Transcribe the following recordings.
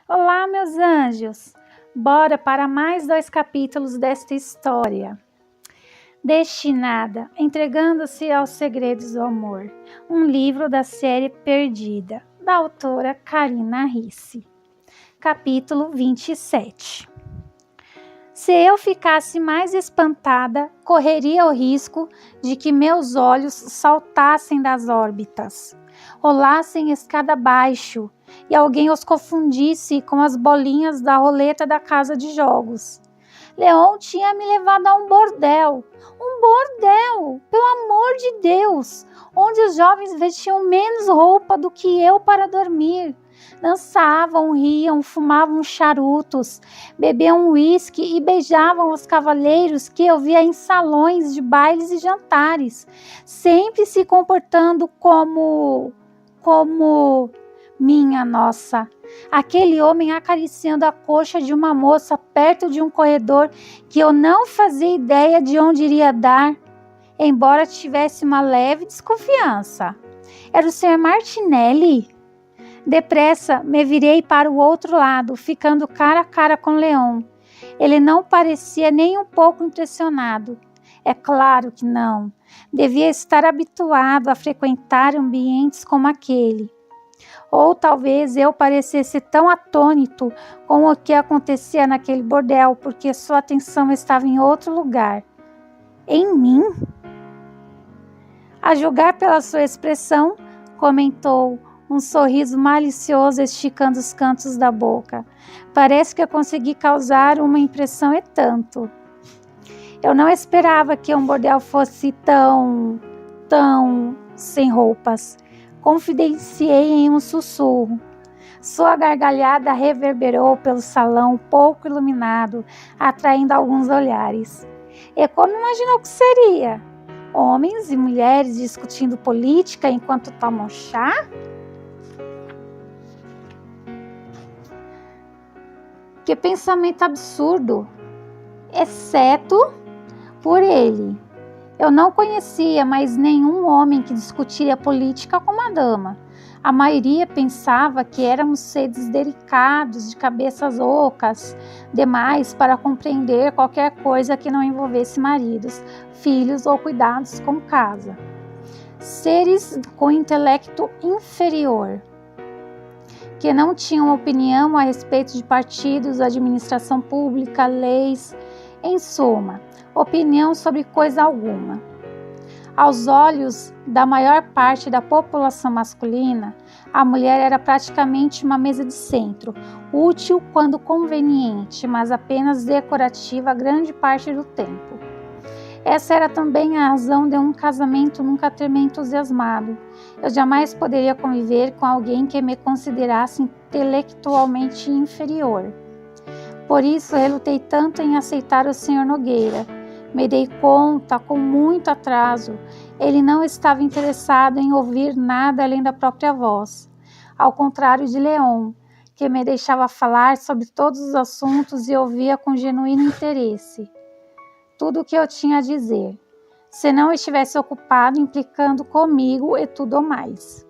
Olá, meus anjos! Bora para mais 2 capítulos desta história. Destinada, entregando-se aos segredos do amor. Um livro da série Perdida, da autora Karina Risse. Capítulo 27. Se eu ficasse mais espantada, correria o risco de que meus olhos saltassem das órbitas, rolassem escada abaixo e alguém os confundisse com as bolinhas da roleta da casa de jogos. Leon tinha me levado a um bordel, pelo amor de Deus, onde os jovens vestiam menos roupa do que eu para dormir. Dançavam, riam, fumavam charutos, bebiam uísque e beijavam os cavalheiros que eu via em salões de bailes e jantares, sempre se comportando como... Minha nossa, aquele homem acariciando a coxa de uma moça perto de um corredor que eu não fazia ideia de onde iria dar, embora tivesse uma leve desconfiança. Era o Sr. Martinelli? Depressa, me virei para o outro lado, ficando cara a cara com Leon. Ele não parecia nem um pouco impressionado. É claro que não. Devia estar habituado a frequentar ambientes como aquele. Ou talvez eu parecesse tão atônito com o que acontecia naquele bordel, porque sua atenção estava em outro lugar. Em mim? A julgar pela sua expressão, comentou, um sorriso malicioso esticando os cantos da boca. Parece que eu consegui causar uma impressão e tanto. Eu não esperava que um bordel fosse tão sem roupas. Confidenciei em um sussurro. Sua gargalhada reverberou pelo salão pouco iluminado, atraindo alguns olhares. E como imaginou que seria? Homens e mulheres discutindo política enquanto tomam chá? Que pensamento absurdo! Exceto por ele. Eu não conhecia mais nenhum homem que discutiria política com uma dama. A maioria pensava que éramos seres delicados, de cabeças ocas, demais para compreender qualquer coisa que não envolvesse maridos, filhos ou cuidados com casa. Seres com intelecto inferior, que não tinham opinião a respeito de partidos, administração pública, leis, em suma, opinião sobre coisa alguma. Aos olhos da maior parte da população masculina, a mulher era praticamente uma mesa de centro, útil quando conveniente, mas apenas decorativa grande parte do tempo. Essa era também a razão de um casamento nunca ter me entusiasmado. Eu jamais poderia conviver com alguém que me considerasse intelectualmente inferior. Por isso, relutei tanto em aceitar o Sr. Nogueira. Me dei conta, com muito atraso, ele não estava interessado em ouvir nada além da própria voz. Ao contrário de Leon, que me deixava falar sobre todos os assuntos e ouvia com genuíno interesse tudo o que eu tinha a dizer, se não estivesse ocupado implicando comigo e tudo mais.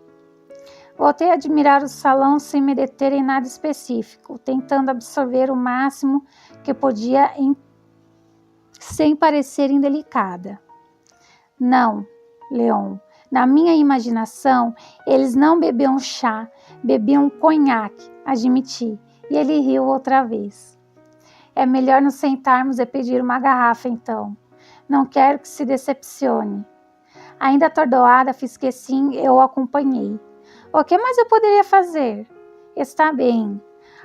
Voltei a admirar o salão sem me deter em nada específico, tentando absorver o máximo que podia sem parecer indelicada. Não, Leon, na minha imaginação, eles não bebiam chá, bebiam conhaque, admiti, e ele riu outra vez. É melhor nos sentarmos e pedir uma garrafa, então. Não quero que se decepcione. Ainda atordoada, fiz que sim, eu o acompanhei. O que mais eu poderia fazer? Está bem.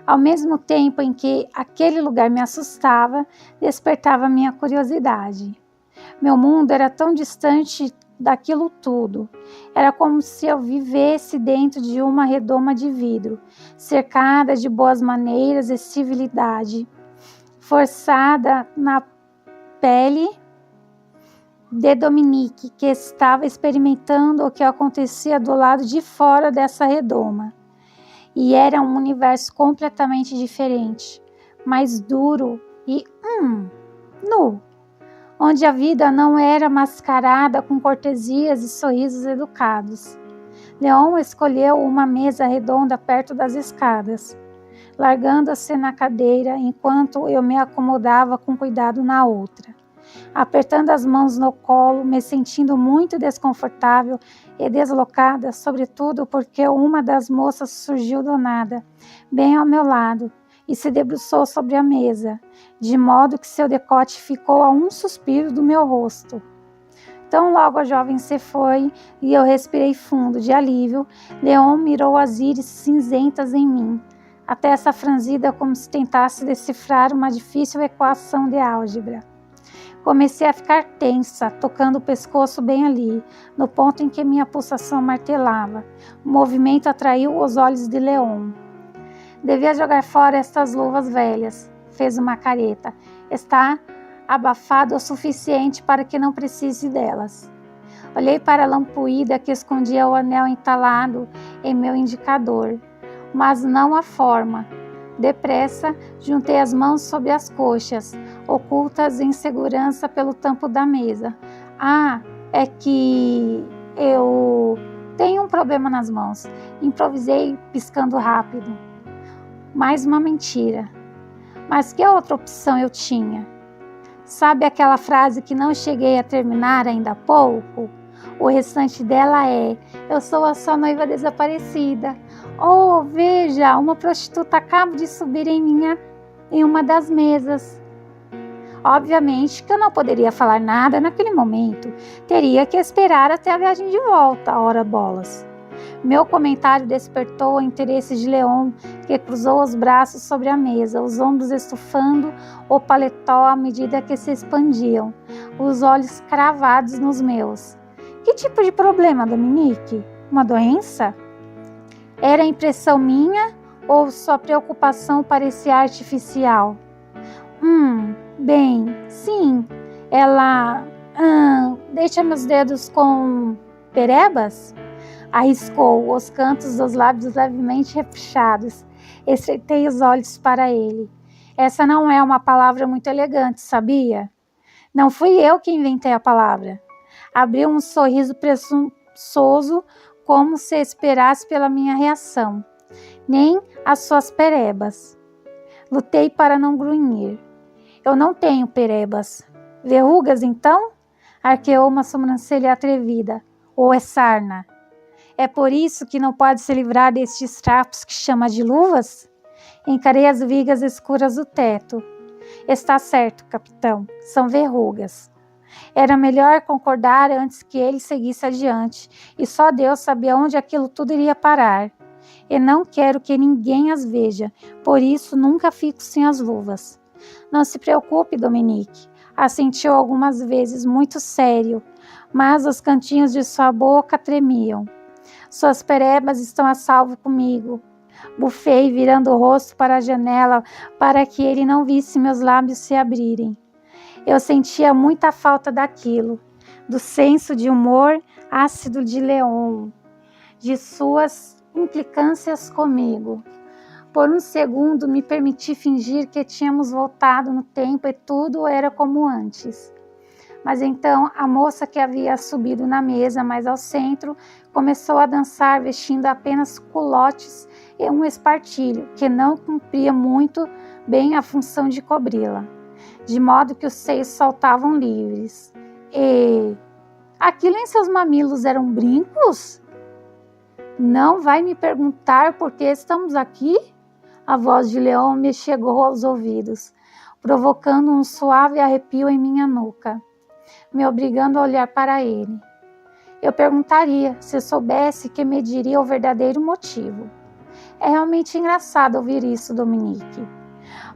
Ao mesmo tempo em que aquele lugar me assustava, despertava minha curiosidade. Meu mundo era tão distante daquilo tudo. Era como se eu vivesse dentro de uma redoma de vidro, cercada de boas maneiras e civilidade, forçada na pele de Dominique, que estava experimentando o que acontecia do lado de fora dessa redoma. E era um universo completamente diferente, mais duro e nu, onde a vida não era mascarada com cortesias e sorrisos educados. Leon escolheu uma mesa redonda perto das escadas. largando-se na cadeira enquanto eu me acomodava com cuidado na outra. Apertando as mãos no colo, me sentindo muito desconfortável e deslocada, sobretudo porque uma das moças surgiu do nada, bem ao meu lado, e se debruçou sobre a mesa, de modo que seu decote ficou a um suspiro do meu rosto. Tão logo a jovem se foi e eu respirei fundo de alívio, Leon mirou as íris cinzentas em mim, a testa franzida como se tentasse decifrar uma difícil equação de álgebra. Comecei a ficar tensa, tocando o pescoço bem ali, no ponto em que minha pulsação martelava. O movimento atraiu os olhos de Leon. Devia jogar fora estas luvas velhas, fez uma careta. Está abafado o suficiente para que não precise delas. Olhei para a lampuída que escondia o anel entalado em meu indicador, mas não a forma. Depressa, juntei as mãos sob as coxas, ocultas em segurança pelo tampo da mesa. Ah, é que eu tenho um problema nas mãos. Improvisei, piscando rápido. Mais uma mentira. Mas que outra opção eu tinha? Sabe aquela frase que não cheguei a terminar ainda há pouco? O restante dela é: eu sou a sua noiva desaparecida. Oh, veja, uma prostituta acaba de subir em uma das mesas. Obviamente que eu não poderia falar nada naquele momento. Teria que esperar até a viagem de volta, ora bolas. Meu comentário despertou o interesse de Leon, que cruzou os braços sobre a mesa, os ombros estufando o paletó à medida que se expandiam, os olhos cravados nos meus. Que tipo de problema, Dominique? Uma doença? Era impressão minha ou sua preocupação parecia artificial? Bem, sim. Ela deixa meus dedos com perebas? Arriscou os cantos dos lábios levemente repuxados. Estreitei os olhos para ele. Essa não é uma palavra muito elegante, sabia? Não fui eu que inventei a palavra. Abriu um sorriso presunçoso, como se esperasse pela minha reação. Nem as suas perebas. Lutei para não grunhir. Eu não tenho perebas. Verrugas, então? Arqueou uma sobrancelha atrevida. Ou é sarna? É por isso que não pode se livrar destes trapos que chama de luvas? Encarei as vigas escuras do teto. Está certo, capitão. São verrugas. Era melhor concordar antes que ele seguisse adiante, e só Deus sabia onde aquilo tudo iria parar. E não quero que ninguém as veja, por isso nunca fico sem as luvas. Não se preocupe, Dominique. Assentiu algumas vezes, muito sério, mas os cantinhos de sua boca tremiam. Suas perebas estão a salvo comigo. Bufei, virando o rosto para a janela, para que ele não visse meus lábios se abrirem. Eu sentia muita falta daquilo, do senso de humor ácido de Leon, de suas implicâncias comigo. Por um segundo me permiti fingir que tínhamos voltado no tempo e tudo era como antes. Mas então a moça que havia subido na mesa mais ao centro começou a dançar vestindo apenas culotes e um espartilho que não cumpria muito bem a função de cobri-la, de modo que os seios saltavam livres. E aquilo em seus mamilos eram brincos? Não vai me perguntar por que estamos aqui? A voz de Leon me chegou aos ouvidos, provocando um suave arrepio em minha nuca, me obrigando a olhar para ele. Eu perguntaria se soubesse que me diria o verdadeiro motivo. É realmente engraçado ouvir isso, Dominique.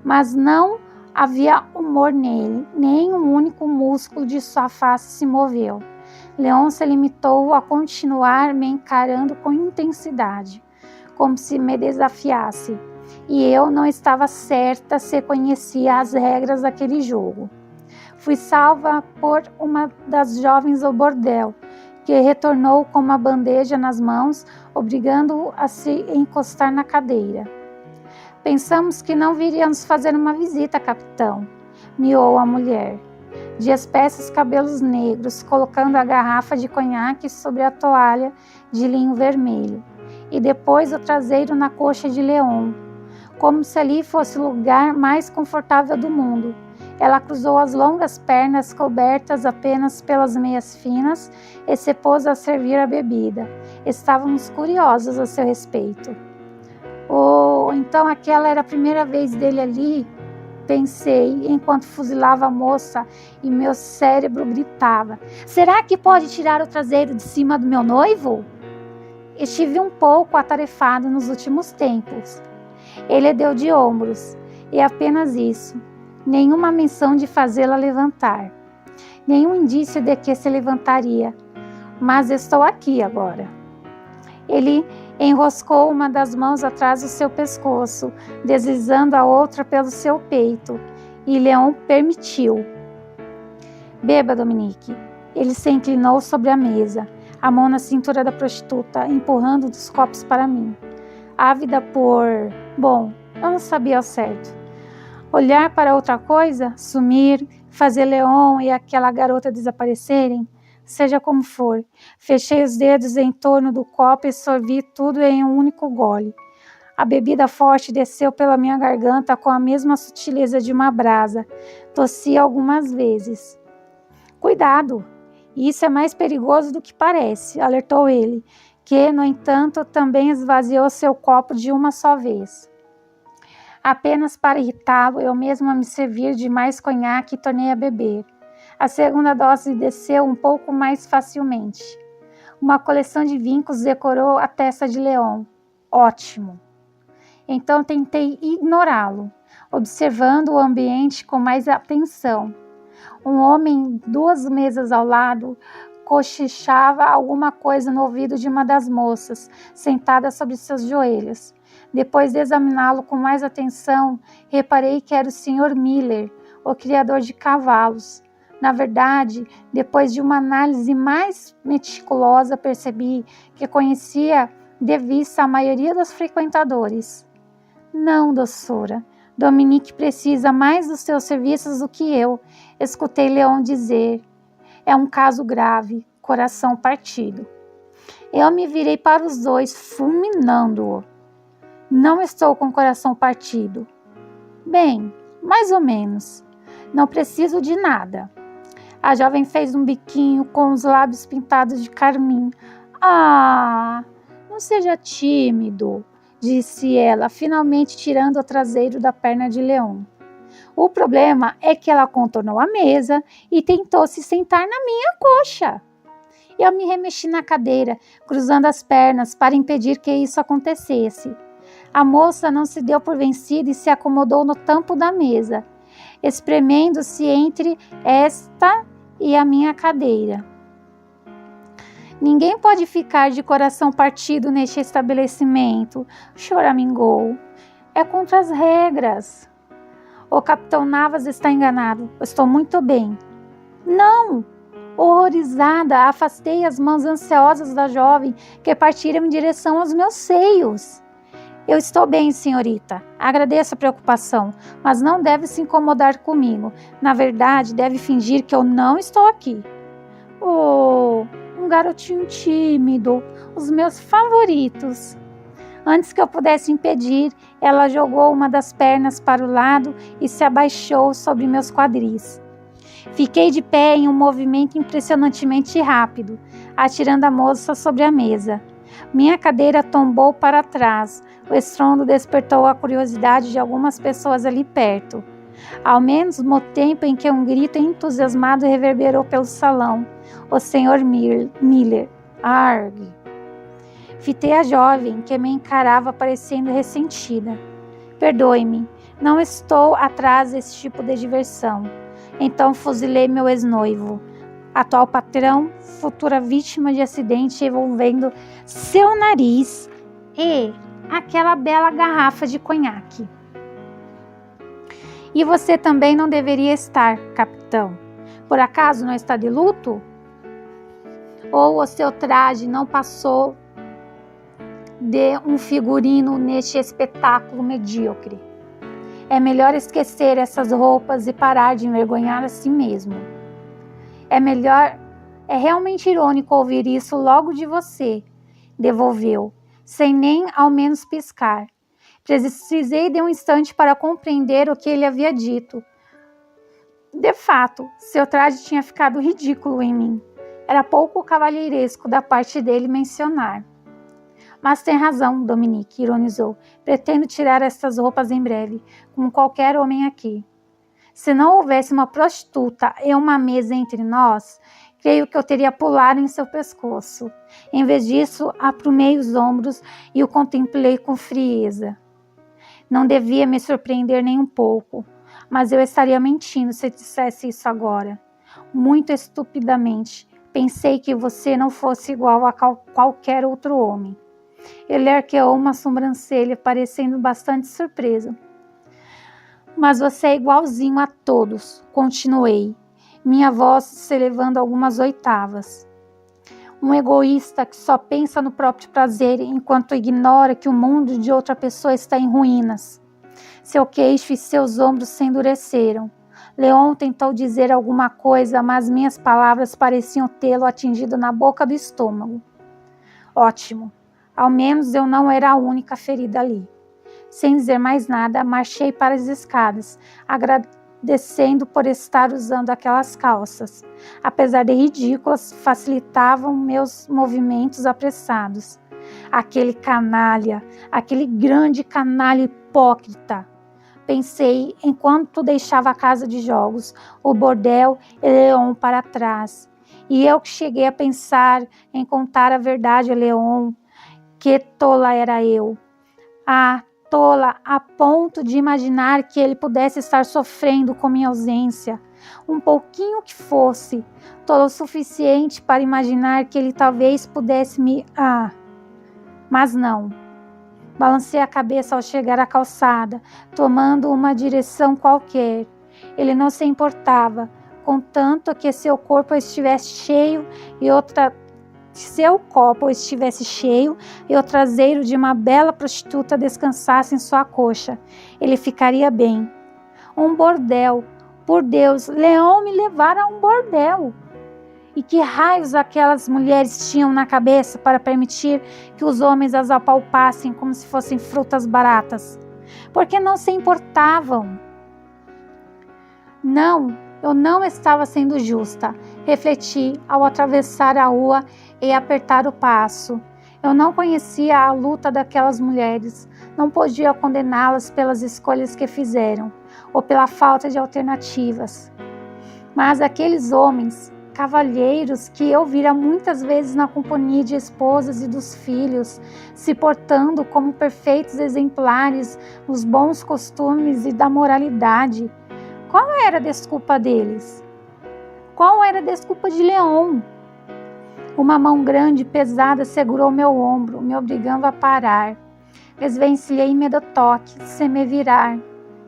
Mas não havia humor nele, nem um único músculo de sua face se moveu. Leon se limitou a continuar me encarando com intensidade, como se me desafiasse, e eu não estava certa se conhecia as regras daquele jogo. Fui salva por uma das jovens do bordel, que retornou com uma bandeja nas mãos, obrigando-o a se encostar na cadeira. Pensamos que não viríamos fazer uma visita, capitão, miou a mulher, de espessos cabelos negros, colocando a garrafa de conhaque sobre a toalha de linho vermelho, e depois o traseiro na coxa de Leon. como se ali fosse o lugar mais confortável do mundo. Ela cruzou as longas pernas cobertas apenas pelas meias finas e se pôs a servir a bebida. Estávamos curiosos a seu respeito. Então aquela era a primeira vez dele ali, pensei, enquanto fuzilava a moça e meu cérebro gritava: será que pode tirar o traseiro de cima do meu noivo? Estive um pouco atarefado nos últimos tempos. Ele deu de ombros, e apenas isso. Nenhuma menção de fazê-la levantar. Nenhum indício de que se levantaria. Mas estou aqui agora. Ele enroscou uma das mãos atrás do seu pescoço, deslizando a outra pelo seu peito, e Leon permitiu. Beba, Dominique. Ele se inclinou sobre a mesa, a mão na cintura da prostituta, empurrando os copos para mim. Ávida por... Bom, eu não sabia ao certo. Olhar para outra coisa, sumir, fazer Leon e aquela garota desaparecerem, seja como for. Fechei os dedos em torno do copo e sorvi tudo em um único gole. A bebida forte desceu pela minha garganta com a mesma sutileza de uma brasa. Tossi algumas vezes. Cuidado! Isso é mais perigoso do que parece, alertou ele, que, no entanto, também esvaziou seu copo de uma só vez. Apenas para irritá-lo, eu mesma me servir de mais conhaque e tornei a beber. A segunda dose desceu um pouco mais facilmente. Uma coleção de vincos decorou a testa de Leon. Ótimo! Então tentei ignorá-lo, observando o ambiente com mais atenção. Um homem, 2 mesas ao lado, cochichava alguma coisa no ouvido de uma das moças, sentada sobre seus joelhos. Depois de examiná-lo com mais atenção, reparei que era o Sr. Miller, o criador de cavalos. Na verdade, depois de uma análise mais meticulosa, percebi que conhecia de vista a maioria dos frequentadores. Não, doçura. Dominique precisa mais dos seus serviços do que eu, escutei Leon dizer. É um caso grave, coração partido. Eu me virei para os dois, fulminando-o. Não estou com o coração partido. Bem, mais ou menos. Não preciso de nada. A jovem fez um biquinho com os lábios pintados de carmim. Ah, não seja tímido, disse ela, finalmente tirando o traseiro da perna de Leon. O problema é que ela contornou a mesa e tentou se sentar na minha coxa. Eu me remexi na cadeira, cruzando as pernas para impedir que isso acontecesse. A moça não se deu por vencida e se acomodou no tampo da mesa, espremendo-se entre esta e a minha cadeira. Ninguém pode ficar de coração partido neste estabelecimento, choramingou. É contra as regras. O capitão Navas está enganado. Eu estou muito bem. Não! Horrorizada, afastei as mãos ansiosas da jovem que partiram em direção aos meus seios. Eu estou bem, senhorita. Agradeço a preocupação, mas não deve se incomodar comigo. Na verdade, deve fingir que eu não estou aqui. Oh, um garotinho tímido, os meus favoritos. Antes que eu pudesse impedir, ela jogou uma das pernas para o lado e se abaixou sobre meus quadris. Fiquei de pé em um movimento impressionantemente rápido, atirando a moça sobre a mesa. Minha cadeira tombou para trás. O estrondo despertou a curiosidade de algumas pessoas ali perto. Ao mesmo tempo em que um grito entusiasmado reverberou pelo salão. O Sr. Miller. Arg! Fitei a jovem, que me encarava parecendo ressentida. Perdoe-me, não estou atrás desse tipo de diversão. Então fuzilei meu ex-noivo, atual patrão, futura vítima de acidente envolvendo seu nariz e aquela bela garrafa de conhaque. E você também não deveria estar, capitão. Por acaso não está de luto? Ou o seu traje não passou de um figurino neste espetáculo medíocre? É melhor esquecer essas roupas e parar de envergonhar a si mesmo. É realmente irônico ouvir isso logo de você, devolveu, sem nem ao menos piscar. Precisei de um instante para compreender o que ele havia dito. De fato, seu traje tinha ficado ridículo em mim. Era pouco cavalheiresco da parte dele mencionar. Mas tem razão, Dominique, ironizou. Pretendo tirar estas roupas em breve, como qualquer homem aqui. Se não houvesse uma prostituta e uma mesa entre nós, creio que eu teria pulado em seu pescoço. Em vez disso, aprumei os ombros e o contemplei com frieza. Não devia me surpreender nem um pouco, mas eu estaria mentindo se dissesse isso agora. Muito estupidamente, pensei que você não fosse igual a qualquer outro homem. Ele arqueou uma sobrancelha, parecendo bastante surpreso. Mas você é igualzinho a todos, continuei, minha voz se elevando algumas oitavas. Um egoísta que só pensa no próprio prazer enquanto ignora que o mundo de outra pessoa está em ruínas. Seu queixo e seus ombros se endureceram. Leon tentou dizer alguma coisa, mas minhas palavras pareciam tê-lo atingido na boca do estômago. Ótimo, ao menos eu não era a única ferida ali. Sem dizer mais nada, marchei para as escadas, agradecendo por estar usando aquelas calças. Apesar de ridículas, facilitavam meus movimentos apressados. Aquele canalha, aquele grande canalha hipócrita. Pensei enquanto deixava a casa de jogos, o bordel e Leon para trás. E eu que cheguei a pensar em contar a verdade a Leon. Que tola era eu. Ah, tola a ponto de imaginar que ele pudesse estar sofrendo com minha ausência. Um pouquinho que fosse. Tola o suficiente para imaginar que ele talvez pudesse me... Mas não. Balancei a cabeça ao chegar à calçada, tomando uma direção qualquer. Ele não se importava, contanto que seu copo estivesse cheio e o traseiro de uma bela prostituta descansasse em sua coxa. Ele ficaria bem. Um bordel. Por Deus, Leon me levara a um bordel. E que raios aquelas mulheres tinham na cabeça para permitir que os homens as apalpassem como se fossem frutas baratas? Por que não se importavam? Não, eu não estava sendo justa, refleti ao atravessar a rua e apertar o passo. Eu não conhecia a luta daquelas mulheres, não podia condená-las pelas escolhas que fizeram, ou pela falta de alternativas. Mas aqueles homens, cavalheiros que eu vira muitas vezes na companhia de esposas e dos filhos, se portando como perfeitos exemplares dos bons costumes e da moralidade. Qual era a desculpa deles? Qual era a desculpa de Leon? Uma mão grande e pesada segurou meu ombro, me obrigando a parar. Desvencilhei-me do toque, sem me virar.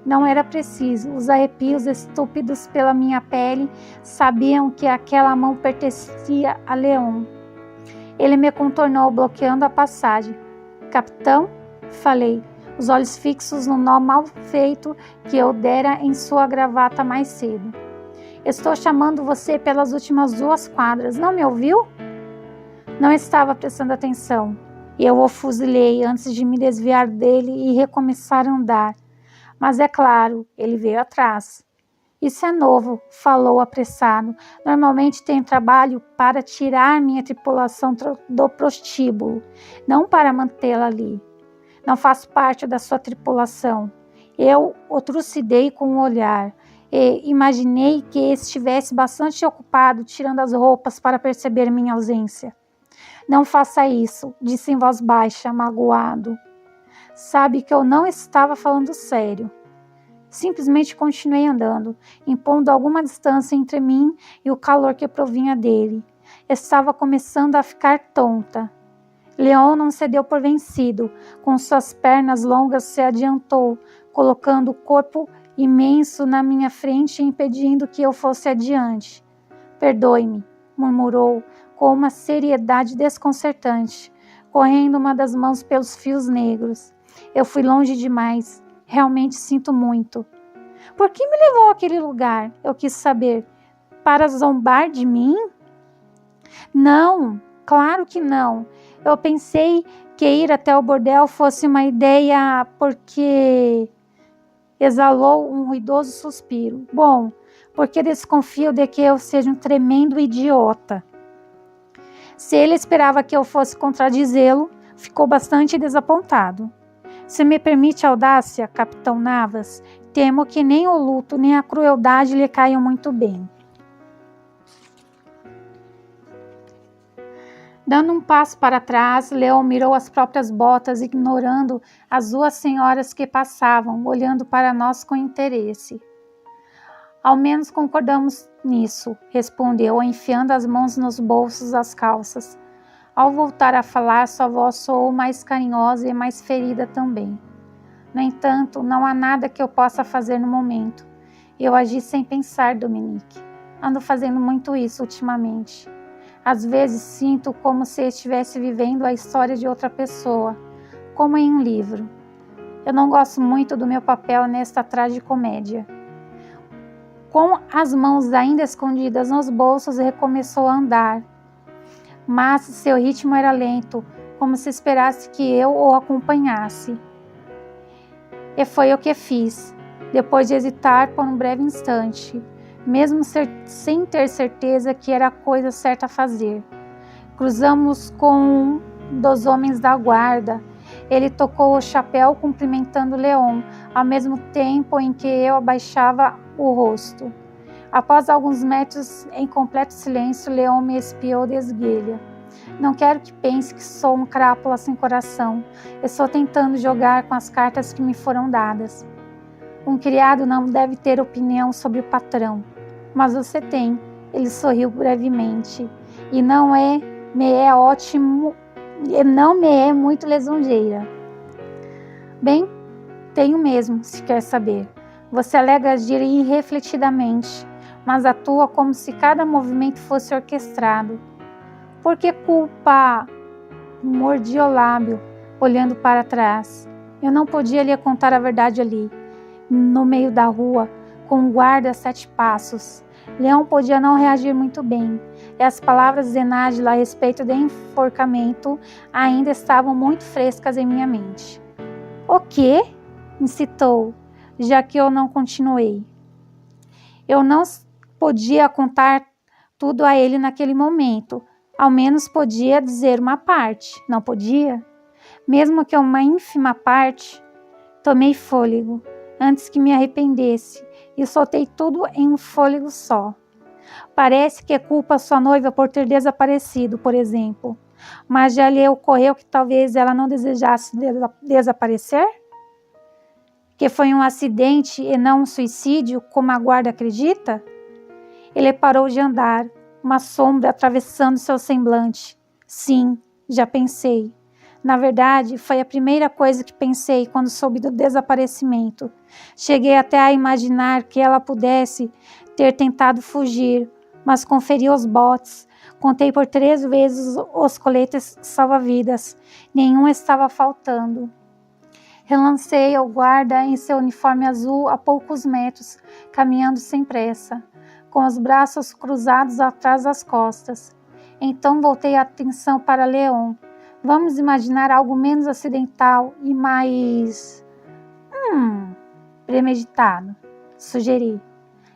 Não era preciso. Os arrepios estúpidos pela minha pele sabiam que aquela mão pertencia a Leon. Ele me contornou, bloqueando a passagem. Capitão? Falei, os olhos fixos no nó mal feito que eu dera em sua gravata mais cedo. Estou chamando você pelas últimas 2 quadras. Não me ouviu? Não estava prestando atenção. E eu o fuzilei antes de me desviar dele e recomeçar a andar. Mas é claro, ele veio atrás. Isso é novo, falou apressado. Normalmente tenho trabalho para tirar minha tripulação do prostíbulo, não para mantê-la ali. Não faço parte da sua tripulação. Eu o trucidei com um olhar e imaginei que estivesse bastante ocupado tirando as roupas para perceber minha ausência. Não faça isso, disse em voz baixa, magoado. Sabe que eu não estava falando sério. Simplesmente continuei andando, impondo alguma distância entre mim e o calor que provinha dele. Estava começando a ficar tonta. Leon não se deu por vencido. Com suas pernas longas se adiantou, colocando o corpo imenso na minha frente e impedindo que eu fosse adiante. Perdoe-me, murmurou com uma seriedade desconcertante, correndo uma das mãos pelos fios negros. Eu fui longe demais. Realmente sinto muito. Por que me levou àquele lugar? Eu quis saber. Para zombar de mim? Não, claro que não. Eu pensei que ir até o bordel fosse uma ideia porque exalou um ruidoso suspiro. Bom, porque desconfio de que eu seja um tremendo idiota. Se ele esperava que eu fosse contradizê-lo, ficou bastante desapontado. Se me permite a audácia, capitão Navas, temo que nem o luto nem a crueldade lhe caiam muito bem. Dando um passo para trás, Leon mirou as próprias botas, ignorando as duas senhoras que passavam, olhando para nós com interesse. Ao menos concordamos nisso, respondeu, enfiando as mãos nos bolsos das calças. Ao voltar a falar, sua voz soou mais carinhosa e mais ferida também. No entanto, não há nada que eu possa fazer no momento. Eu agi sem pensar, Dominique. Ando fazendo muito isso ultimamente. Às vezes sinto como se estivesse vivendo a história de outra pessoa, como em um livro. Eu não gosto muito do meu papel nesta tragicomédia. Com as mãos ainda escondidas nos bolsos, recomeçou a andar. Mas seu ritmo era lento, como se esperasse que eu o acompanhasse. E foi o que fiz, depois de hesitar por um breve instante, mesmo sem ter certeza que era a coisa certa a fazer. Cruzamos com um dos homens da guarda. Ele tocou o chapéu cumprimentando Leon, ao mesmo tempo em que eu abaixava o rosto. Após alguns metros em completo silêncio, Leon me espiou de esguelha. Não quero que pense que sou um crápula sem coração. Estou tentando jogar com as cartas que me foram dadas. Um criado não deve ter opinião sobre o patrão. Mas você tem. Ele sorriu brevemente. E não me é muito lisonjeira. Bem, tenho mesmo, se quer saber. Você alega agir irrefletidamente, mas atua como se cada movimento fosse orquestrado. Por que culpa? Mordia o lábio, olhando para trás. Eu não podia lhe contar a verdade ali, no meio da rua, com um guarda a 7 passos. Leon podia não reagir muito bem, e as palavras de Nájila a respeito do enforcamento ainda estavam muito frescas em minha mente. O quê? Incitou, já que eu não continuei. Eu não podia contar tudo a ele naquele momento, ao menos podia dizer uma parte, não podia? Mesmo que uma ínfima parte. Tomei fôlego, antes que me arrependesse, e soltei tudo em um fôlego só. Parece que culpa sua noiva por ter desaparecido, por exemplo. Mas já lhe ocorreu que talvez ela não desejasse desaparecer? Que foi um acidente e não um suicídio, como a guarda acredita? Ele parou de andar, uma sombra atravessando seu semblante. Sim, já pensei. Na verdade, foi a primeira coisa que pensei quando soube do desaparecimento. Cheguei até a imaginar que ela pudesse ter tentado fugir, mas conferi os botes. Contei por 3 vezes os coletes salva-vidas. Nenhum estava faltando. Relancei ao guarda em seu uniforme azul a poucos metros, caminhando sem pressa, com os braços cruzados atrás das costas. Então voltei a atenção para Leon. Vamos imaginar algo menos acidental e mais premeditado, sugeri.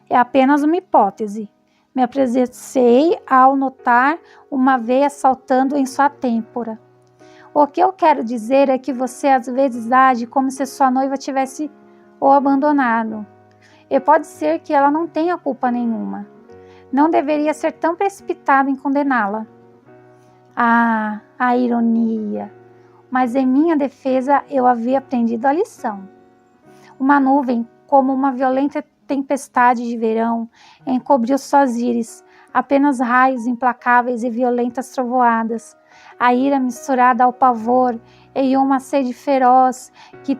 É apenas uma hipótese. Me apresentei ao notar uma veia saltando em sua têmpora. O que eu quero dizer é que você às vezes age como se sua noiva tivesse o abandonado. E pode ser que ela não tenha culpa nenhuma. Não deveria ser tão precipitado em condená-la. Ah, a ironia! Mas em minha defesa eu havia aprendido a lição. Uma nuvem, como uma violenta tempestade de verão, encobriu suas íris, apenas raios implacáveis e violentas trovoadas. A ira misturada ao pavor e uma sede feroz que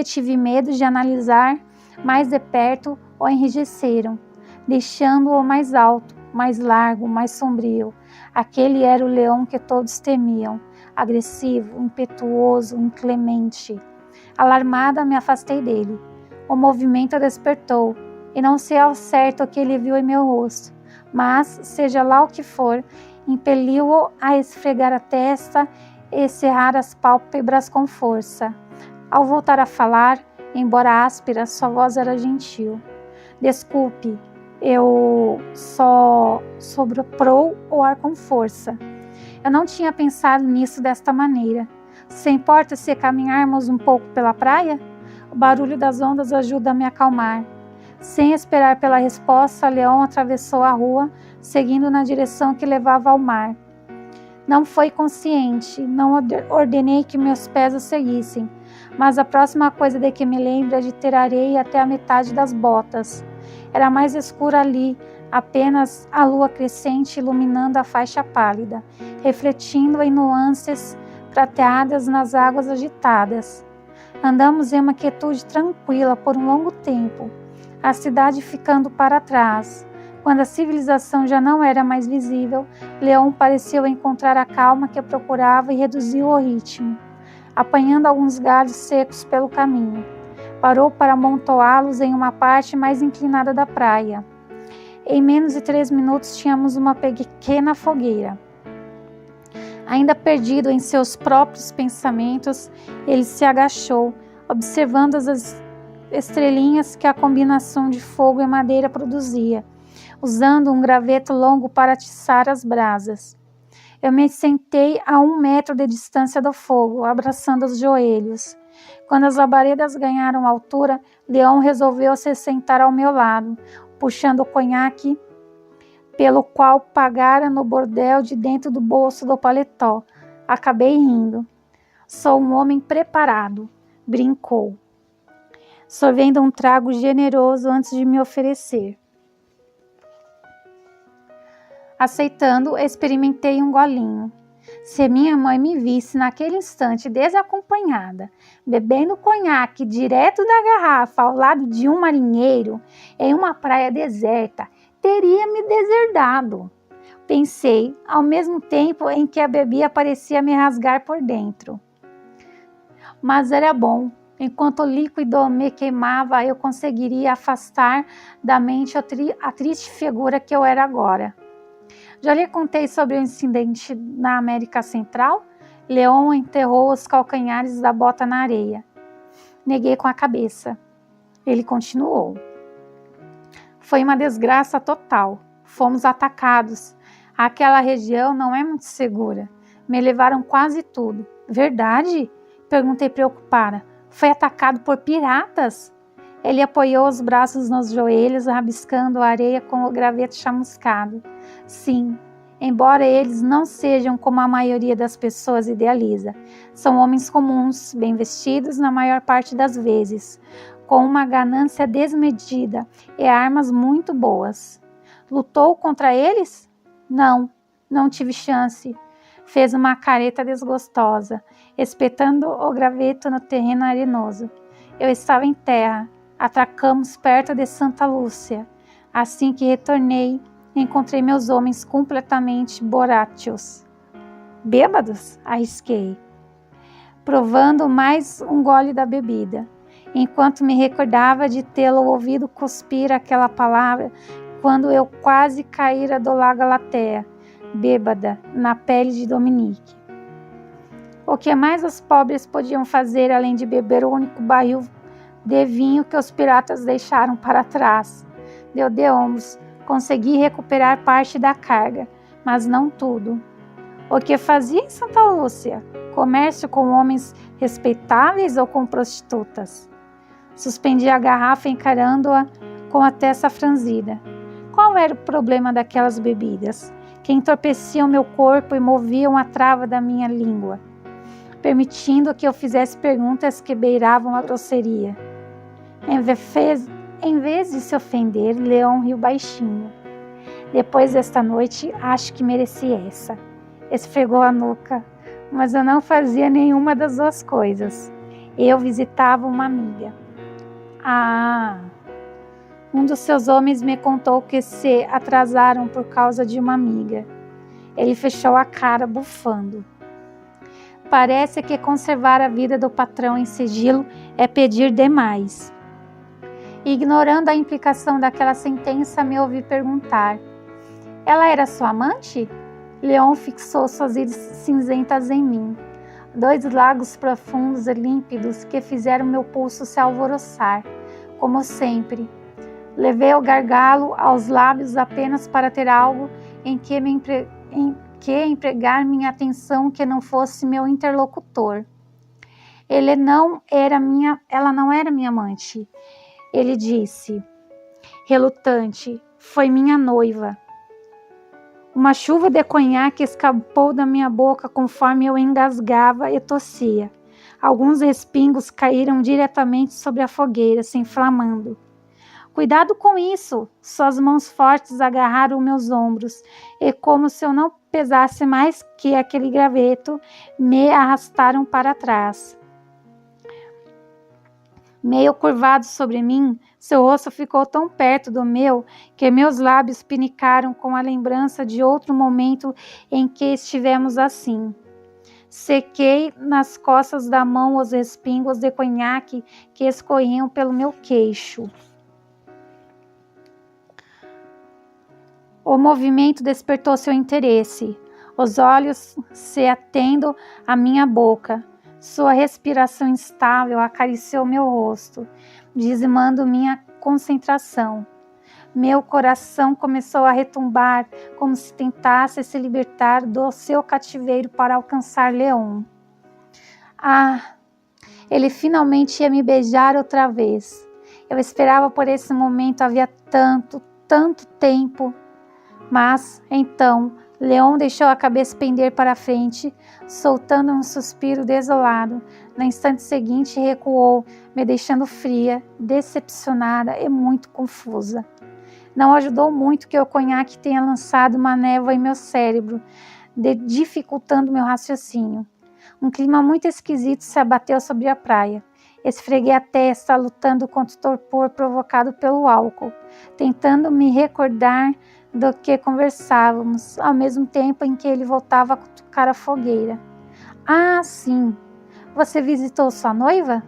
tive medo de analisar mais de perto o enrijeceram, deixando-o mais alto, mais largo, mais sombrio. Aquele era o leão que todos temiam, agressivo, impetuoso, inclemente. Alarmada, me afastei dele. O movimento despertou, e não sei ao certo o que ele viu em meu rosto, mas, seja lá o que for, impeliu-o a esfregar a testa e cerrar as pálpebras com força. Ao voltar a falar, embora áspera, sua voz era gentil. Desculpe, eu só soprou o ar com força. Eu não tinha pensado nisso desta maneira. Se importa se caminharmos um pouco pela praia? O barulho das ondas ajuda a me acalmar. Sem esperar pela resposta, Leon atravessou a rua, seguindo na direção que levava ao mar. Não foi consciente, não ordenei que meus pés o seguissem, mas a próxima coisa de que me lembro é de ter areia até a metade das botas. Era mais escuro ali, apenas a lua crescente iluminando a faixa pálida, refletindo em nuances prateadas nas águas agitadas. Andamos em uma quietude tranquila por um longo tempo, a cidade ficando para trás. Quando a civilização já não era mais visível, Leon pareceu encontrar a calma que procurava e reduziu o ritmo, apanhando alguns galhos secos pelo caminho. Parou para amontoá-los em uma parte mais inclinada da praia. Em menos de 3 minutos tínhamos uma pequena fogueira. Ainda perdido em seus próprios pensamentos, ele se agachou, observando as estrelinhas que a combinação de fogo e madeira produzia, usando um graveto longo para atiçar as brasas. Eu me sentei a 1 metro de distância do fogo, abraçando os joelhos. Quando as labaredas ganharam altura, Leon resolveu se sentar ao meu lado, puxando o conhaque pelo qual pagara no bordel de dentro do bolso do paletó. Acabei rindo. Sou um homem preparado, brincou, sorvendo um trago generoso antes de me oferecer. Aceitando, experimentei um golinho. Se minha mãe me visse naquele instante desacompanhada, bebendo conhaque direto da garrafa ao lado de um marinheiro, em uma praia deserta, teria me deserdado. Pensei, ao mesmo tempo em que a bebida parecia me rasgar por dentro. Mas era bom. Enquanto o líquido me queimava, eu conseguiria afastar da mente a triste figura que eu era agora. Já lhe contei sobre o incidente na América Central? Leon enterrou os calcanhares da bota na areia. Neguei com a cabeça. Ele continuou. Foi uma desgraça total. Fomos atacados. Aquela região não é muito segura. Me levaram quase tudo. Verdade? Perguntei preocupada. Foi atacado por piratas? Ele apoiou os braços nos joelhos, rabiscando a areia com o graveto chamuscado. Sim, embora eles não sejam como a maioria das pessoas idealiza. São homens comuns, bem vestidos na maior parte das vezes, com uma ganância desmedida e armas muito boas. Lutou contra eles? Não tive chance. Fez uma careta desgostosa, espetando o graveto no terreno arenoso. Eu estava em terra. Atracamos perto de Santa Lúcia. Assim que retornei, encontrei meus homens completamente borátios. Bêbados? Arrisquei, provando mais um gole da bebida, enquanto me recordava de tê-lo ouvido cuspir aquela palavra quando eu quase caíra do lago Galatea, bêbada, na pele de Dominique. O que mais os pobres podiam fazer além de beber o único barril de vinho que os piratas deixaram para trás? Deu de ombros. Consegui recuperar parte da carga, mas não tudo. O que fazia em Santa Lúcia? Comércio com homens respeitáveis ou com prostitutas? Suspendi a garrafa encarando-a com a testa franzida. Qual era o problema daquelas bebidas, que entorpeciam meu corpo e moviam a trava da minha língua, permitindo que eu fizesse perguntas que beiravam a grosseria? Em vez de se ofender, Leon riu baixinho. Depois desta noite, acho que mereci essa. Esfregou a nuca, mas eu não fazia nenhuma das duas coisas. Eu visitava uma amiga. Um dos seus homens me contou que se atrasaram por causa de uma amiga. Ele fechou a cara, bufando. Parece que conservar a vida do patrão em sigilo é pedir demais. Ignorando a implicação daquela sentença, me ouvi perguntar. Ela era sua amante? Leon fixou suas íris cinzentas em mim. 2 lagos profundos e límpidos que fizeram meu pulso se alvoroçar, como sempre. Levei o gargalo aos lábios apenas para ter algo em que empregar minha atenção que não fosse meu interlocutor. Ela não era minha amante. Ele disse, relutante, foi minha noiva. Uma chuva de conhaque escapou da minha boca conforme eu engasgava e tossia. Alguns respingos caíram diretamente sobre a fogueira, se inflamando. Cuidado com isso! Suas mãos fortes agarraram meus ombros e, como se eu não pesasse mais que aquele graveto, me arrastaram para trás. Meio curvado sobre mim, seu rosto ficou tão perto do meu que meus lábios pinicaram com a lembrança de outro momento em que estivemos assim. Sequei nas costas da mão os respingos de conhaque que escorriam pelo meu queixo. O movimento despertou seu interesse, os olhos se atendo à minha boca. Sua respiração instável acariciou meu rosto, dizimando minha concentração. Meu coração começou a retumbar, como se tentasse se libertar do seu cativeiro para alcançar Leon. Ele finalmente ia me beijar outra vez. Eu esperava por esse momento havia tanto tempo. Mas, então, Leon deixou a cabeça pender para a frente, soltando um suspiro desolado. No instante seguinte, recuou, me deixando fria, decepcionada e muito confusa. Não ajudou muito que o conhaque tenha lançado uma névoa em meu cérebro, dificultando meu raciocínio. Um clima muito esquisito se abateu sobre a praia. Esfreguei a testa, lutando contra o torpor provocado pelo álcool, tentando me recordar do que conversávamos, ao mesmo tempo em que ele voltava a cutucar a fogueira. Ah, sim. Você visitou sua noiva?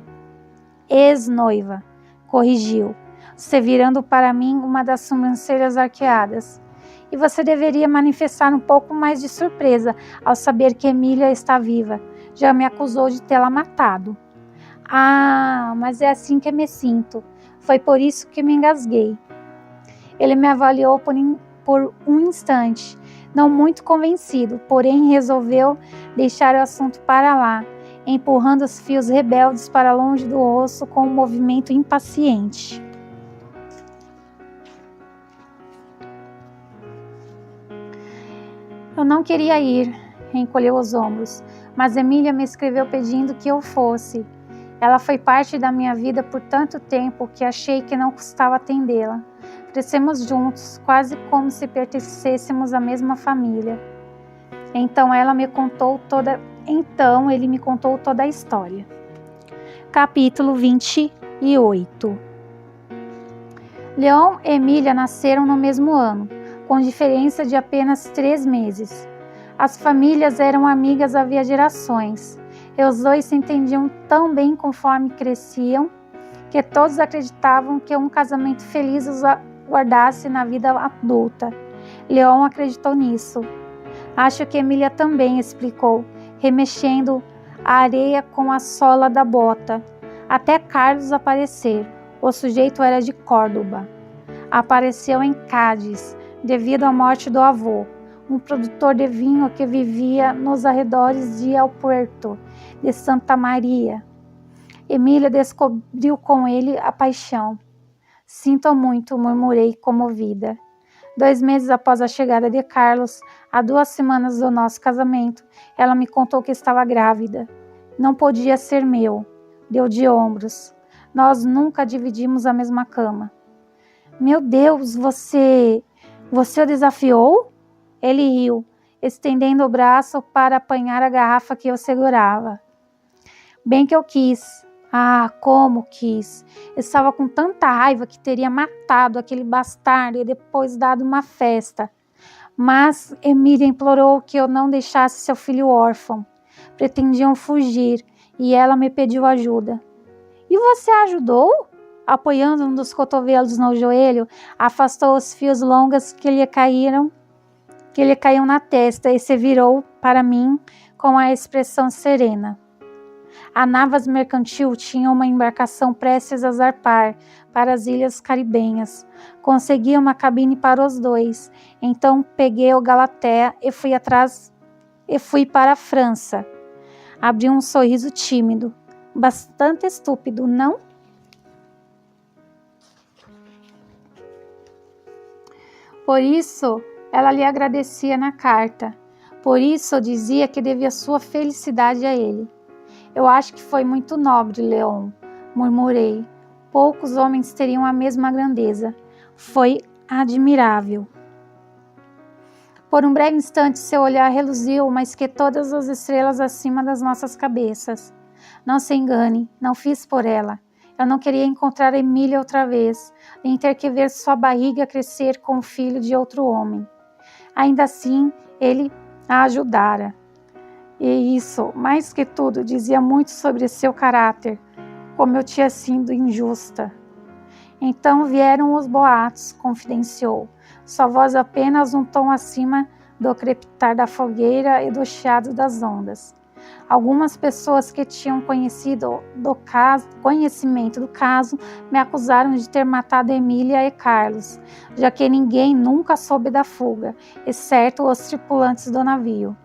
Ex-noiva, corrigiu, se virando para mim uma das sobrancelhas arqueadas. E você deveria manifestar um pouco mais de surpresa ao saber que Emília está viva. Já me acusou de tê-la matado. Ah, mas é assim que me sinto. Foi por isso que me engasguei. Ele me avaliou por um instante, não muito convencido, porém resolveu deixar o assunto para lá, empurrando os fios rebeldes para longe do osso com um movimento impaciente. Eu não queria ir, encolheu os ombros, mas Emília me escreveu pedindo que eu fosse. Ela foi parte da minha vida por tanto tempo que achei que não custava atendê-la. Crescemos juntos, quase como se pertencêssemos à mesma família. Então ele me contou toda a história. Capítulo 28. Leon e Emília nasceram no mesmo ano, com diferença de apenas 3 meses. As famílias eram amigas havia gerações, e os dois se entendiam tão bem conforme cresciam, que todos acreditavam que um casamento feliz os guardasse na vida adulta. Leon acreditou nisso. Acho que Emília também, explicou, remexendo a areia com a sola da bota, até Carlos aparecer. O sujeito era de Córdoba. Apareceu em Cádiz, devido à morte do avô, um produtor de vinho que vivia nos arredores de El Puerto, de Santa Maria. Emília descobriu com ele a paixão. Sinto muito, murmurei comovida. 2 meses após a chegada de Carlos, a 2 semanas do nosso casamento, ela me contou que estava grávida. Não podia ser meu. Deu de ombros. Nós nunca dividimos a mesma cama. Meu Deus, você o desafiou? Ele riu, estendendo o braço para apanhar a garrafa que eu segurava. Bem que eu quis. Ah, como quis! Estava com tanta raiva que teria matado aquele bastardo e depois dado uma festa. Mas Emília implorou que eu não deixasse seu filho órfão. Pretendiam fugir e ela me pediu ajuda. E você ajudou? Apoiando um dos cotovelos no joelho, afastou os fios longos que lhe que lhe caíam na testa e se virou para mim com a expressão serena. A Navas Mercantil tinha uma embarcação prestes a zarpar para as ilhas caribenhas. Consegui uma cabine para os dois. Então peguei o Galatea e fui para a França. Abri um sorriso tímido. Bastante estúpido, não? Por isso, ela lhe agradecia na carta. Por isso, dizia que devia sua felicidade a ele. Eu acho que foi muito nobre, Leon, murmurei. Poucos homens teriam a mesma grandeza. Foi admirável. Por um breve instante, seu olhar reluziu mais que todas as estrelas acima das nossas cabeças. Não se engane, não fiz por ela. Eu não queria encontrar Emília outra vez, nem ter que ver sua barriga crescer com o filho de outro homem. Ainda assim, ele a ajudara. E isso, mais que tudo, dizia muito sobre seu caráter, como eu tinha sido injusta. Então vieram os boatos, confidenciou, sua voz apenas um tom acima do crepitar da fogueira e do chiado das ondas. Algumas pessoas que tinham conhecimento do caso me acusaram de ter matado Emília e Carlos, já que ninguém nunca soube da fuga, exceto os tripulantes do navio.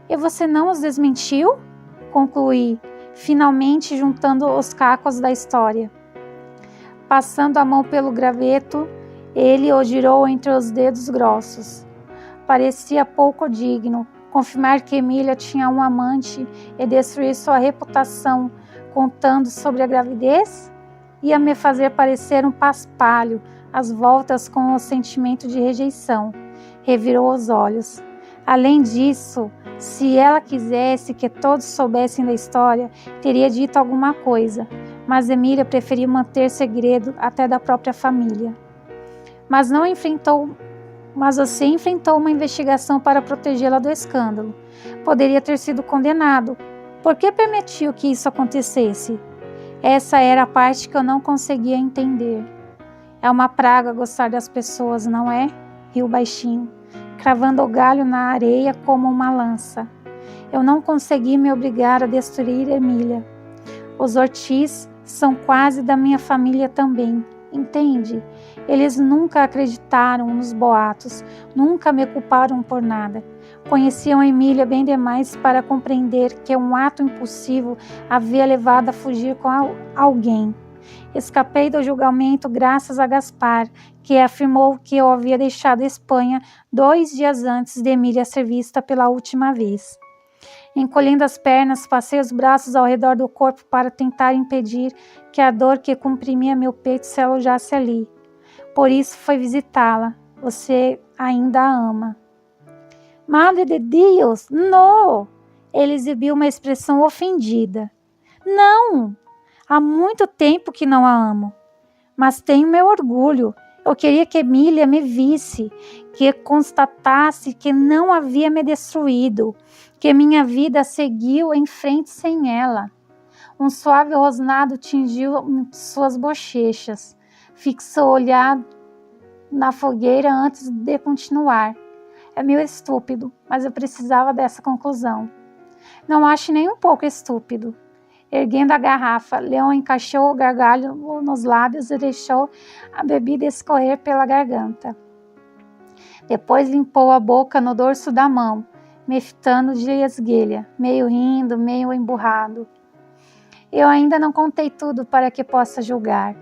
E você não os desmentiu? Concluí, finalmente juntando os cacos da história. Passando a mão pelo graveto, ele o girou entre os dedos grossos. Parecia pouco digno confirmar que Emília tinha um amante e destruir sua reputação contando sobre a gravidez? Ia me fazer parecer um paspalho, às voltas com o sentimento de rejeição. Revirou os olhos. Além disso, se ela quisesse que todos soubessem da história, teria dito alguma coisa, mas Emília preferiu manter segredo até da própria família. Mas você enfrentou uma investigação para protegê-la do escândalo. Poderia ter sido condenado. Por que permitiu que isso acontecesse? Essa era a parte que eu não conseguia entender. É uma praga gostar das pessoas, não é? Riu baixinho, cravando o galho na areia como uma lança. Eu não consegui me obrigar a destruir Emília. Os Ortiz são quase da minha família também, entende? Eles nunca acreditaram nos boatos, nunca me culparam por nada. Conheciam Emília bem demais para compreender que um ato impulsivo havia levado a fugir com alguém. Escapei do julgamento graças a Gaspar, que afirmou que eu havia deixado a Espanha 2 dias antes de Emília ser vista pela última vez. Encolhendo as pernas, passei os braços ao redor do corpo para tentar impedir que a dor que comprimia meu peito se alojasse ali. Por isso foi visitá-la. Você ainda a ama. Madre de Deus, não! Ele exibiu uma expressão ofendida. Não! Há muito tempo que não a amo. Mas tenho meu orgulho. Eu queria que Emília me visse, que constatasse que não havia me destruído, que minha vida seguiu em frente sem ela. Um suave rosnado tingiu suas bochechas. Fixou o olhar na fogueira antes de continuar. É meio estúpido, mas eu precisava dessa conclusão. Não acho nem um pouco estúpido. Erguendo a garrafa, Leon encaixou o gargalho nos lábios e deixou a bebida escorrer pela garganta. Depois limpou a boca no dorso da mão, me fitando de esguelha, meio rindo, meio emburrado. Eu ainda não contei tudo para que possa julgar,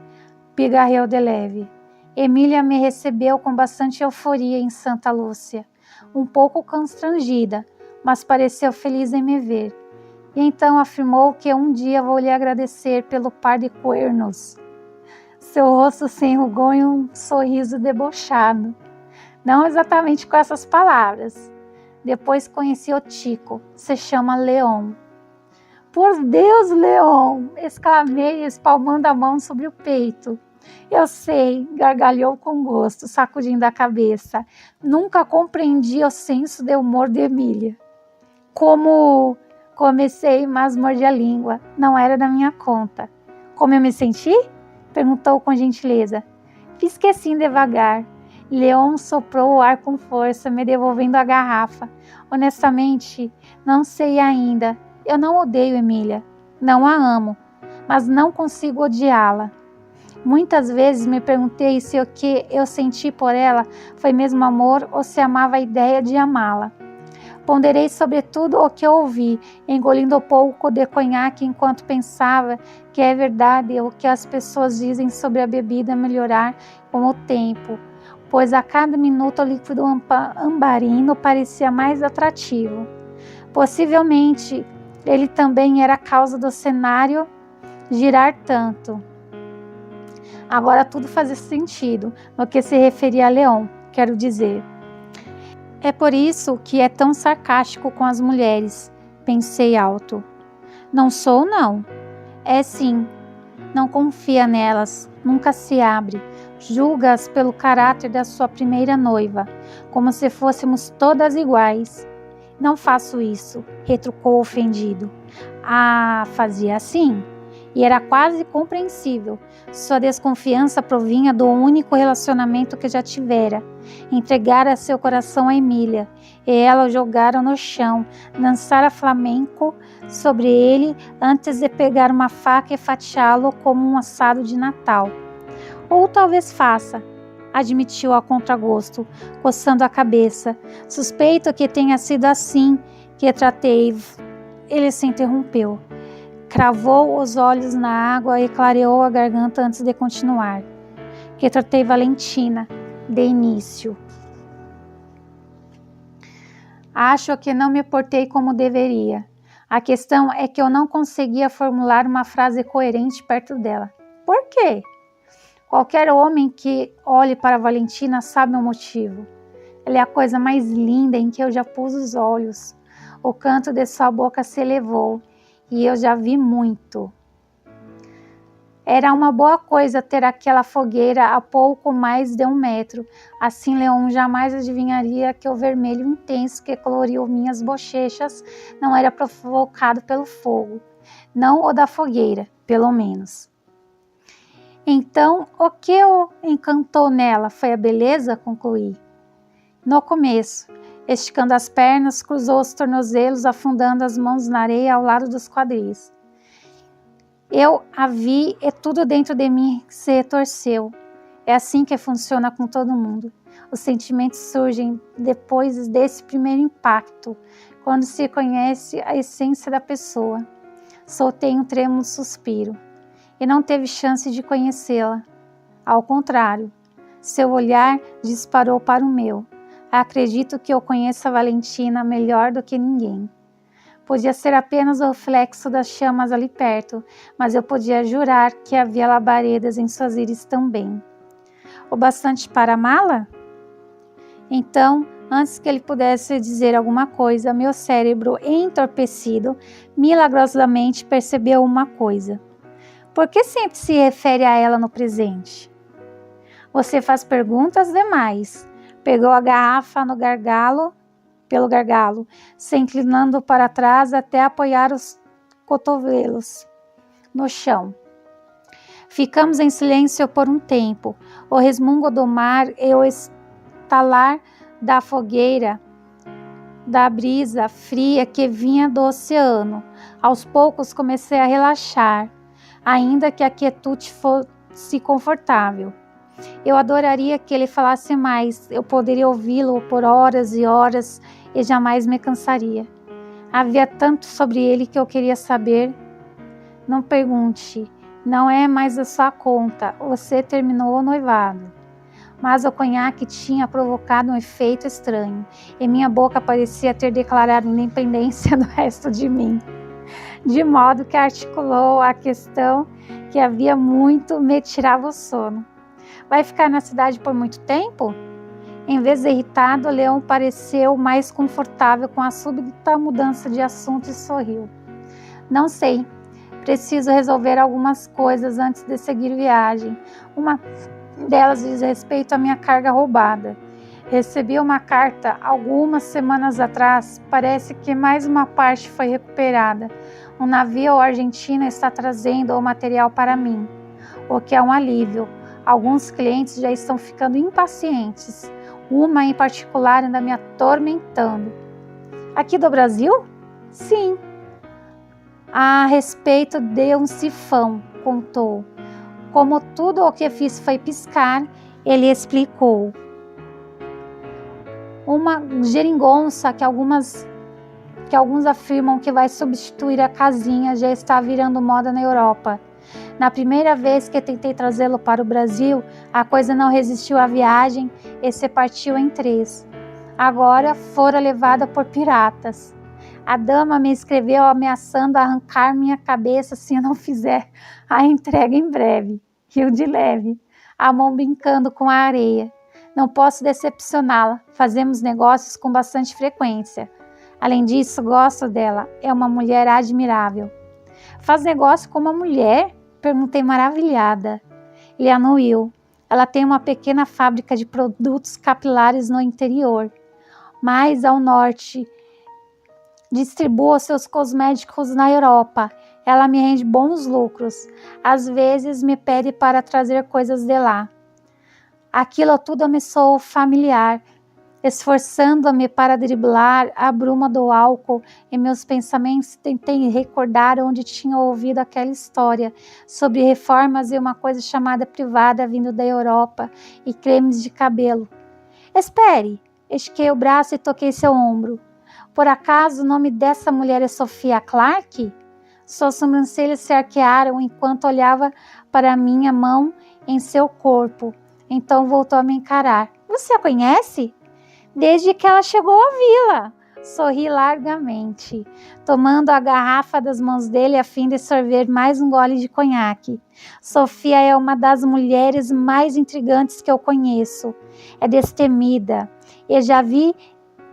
pigarreou de leve. Emília me recebeu com bastante euforia em Santa Lúcia, um pouco constrangida, mas pareceu feliz em me ver. E então afirmou que um dia vou lhe agradecer pelo par de cuernos. Seu rosto se enrugou em um sorriso debochado. Não exatamente com essas palavras. Depois conheci o Tico. Se chama Leon. Por Deus, Leon! Exclamei, espalmando a mão sobre o peito. Eu sei, gargalhou com gosto, sacudindo a cabeça. Nunca compreendi o senso de humor de Emília. Comecei, mas mordi a língua. Não era da minha conta. Como eu me senti? Perguntou com gentileza. Fiz que sim devagar. Leon soprou o ar com força, me devolvendo a garrafa. Honestamente, não sei ainda. Eu não odeio Emília. Não a amo, mas não consigo odiá-la. Muitas vezes me perguntei se o que eu senti por ela foi mesmo amor ou se amava a ideia de amá-la. Ponderei sobretudo o que eu ouvi, engolindo um pouco de conhaque enquanto pensava que é verdade o que as pessoas dizem sobre a bebida melhorar com o tempo, pois a cada minuto o líquido ambarino parecia mais atrativo. Possivelmente, ele também era a causa do cenário girar tanto. Agora tudo fazia sentido no que se referia a Leon, quero dizer. É por isso que é tão sarcástico com as mulheres, pensei alto. Não sou, não. É sim. Não confia nelas, nunca se abre. Julga-as pelo caráter da sua primeira noiva, como se fôssemos todas iguais. Não faço isso, retrucou ofendido. Ah, fazia assim? E era quase compreensível. Sua desconfiança provinha do único relacionamento que já tivera. Entregara seu coração a Emília, e ela o jogara no chão, dançara flamenco sobre ele antes de pegar uma faca e fatiá-lo como um assado de Natal. Ou talvez faça, admitiu a contragosto, coçando a cabeça. Suspeito que tenha sido assim que tratei. Ele se interrompeu. Cravou os olhos na água e clareou a garganta antes de continuar. Que tratei Valentina, de início. Acho que não me portei como deveria. A questão é que eu não conseguia formular uma frase coerente perto dela. Por quê? Qualquer homem que olhe para Valentina sabe o motivo. Ela é a coisa mais linda em que eu já pus os olhos. O canto de sua boca se elevou. E eu já vi muito. Era uma boa coisa ter aquela fogueira a pouco mais de 1 metro. Assim Leon jamais adivinharia que o vermelho intenso que coloriu minhas bochechas não era provocado pelo fogo. Não o da fogueira, pelo menos. Então, o que o encantou nela foi a beleza? Concluí. No começo. Esticando as pernas, cruzou os tornozelos, afundando as mãos na areia ao lado dos quadris. Eu a vi e tudo dentro de mim se retorceu. É assim que funciona com todo mundo. Os sentimentos surgem depois desse primeiro impacto, quando se conhece a essência da pessoa. Soltei um trêmulo suspiro. E não teve chance de conhecê-la. Ao contrário, seu olhar disparou para o meu. Acredito que eu conheço a Valentina melhor do que ninguém. Podia ser apenas o reflexo das chamas ali perto, mas eu podia jurar que havia labaredas em suas íris também. O bastante para amá-la? Então, antes que ele pudesse dizer alguma coisa, meu cérebro, entorpecido, milagrosamente percebeu uma coisa. Por que sempre se refere a ela no presente? Você faz perguntas demais. Pegou a garrafa pelo gargalo, se inclinando para trás até apoiar os cotovelos no chão. Ficamos em silêncio por um tempo. O resmungo do mar e o estalar da fogueira, da brisa fria que vinha do oceano. Aos poucos comecei a relaxar, ainda que a quietude fosse confortável. Eu adoraria que ele falasse mais, eu poderia ouvi-lo por horas e horas e jamais me cansaria. Havia tanto sobre ele que eu queria saber. Não pergunte, não é mais a sua conta, você terminou o noivado. Mas o conhaque tinha provocado um efeito estranho e minha boca parecia ter declarado independência do resto de mim, de modo que articulou a questão que havia muito me tirava o sono. Vai ficar na cidade por muito tempo? Em vez de irritado, Leon pareceu mais confortável com a súbita mudança de assunto e sorriu. Não sei. Preciso resolver algumas coisas antes de seguir viagem. Uma delas diz respeito à minha carga roubada. Recebi uma carta algumas semanas atrás. Parece que mais uma parte foi recuperada. Um navio argentino está trazendo o material para mim, o que é um alívio. Alguns clientes já estão ficando impacientes. Uma em particular anda me atormentando. Aqui do Brasil? Sim. A respeito de um sifão, contou. Como tudo o que fiz foi piscar, ele explicou. Uma geringonça que alguns afirmam que vai substituir a casinha já está virando moda na Europa. Na primeira vez que tentei trazê-lo para o Brasil, a coisa não resistiu à viagem e se partiu em 3. Agora fora levada por piratas. A dama me escreveu ameaçando arrancar minha cabeça se eu não fizer a entrega em breve. Riu de leve, a mão brincando com a areia. Não posso decepcioná-la. Fazemos negócios com bastante frequência. Além disso, gosto dela. É uma mulher admirável. Faz negócio com uma mulher? Perguntei maravilhada. Ele anuiu. Ela tem uma pequena fábrica de produtos capilares no interior. Mais ao norte, distribua seus cosméticos na Europa. Ela me rende bons lucros. Às vezes me pede para trazer coisas de lá. Aquilo tudo me soou familiar. Esforçando-me para driblar a bruma do álcool em meus pensamentos, tentei recordar onde tinha ouvido aquela história sobre reformas e uma coisa chamada privada vindo da Europa e cremes de cabelo. Espere! Estiquei o braço e toquei seu ombro. Por acaso o nome dessa mulher é Sophia Clark? Suas sobrancelhas se arquearam enquanto olhava para minha mão em seu corpo. Então voltou a me encarar. Você a conhece? Desde que ela chegou à vila. Sorri largamente, tomando a garrafa das mãos dele a fim de sorver mais um gole de conhaque. Sofia é uma das mulheres mais intrigantes que eu conheço. É destemida. Eu já vi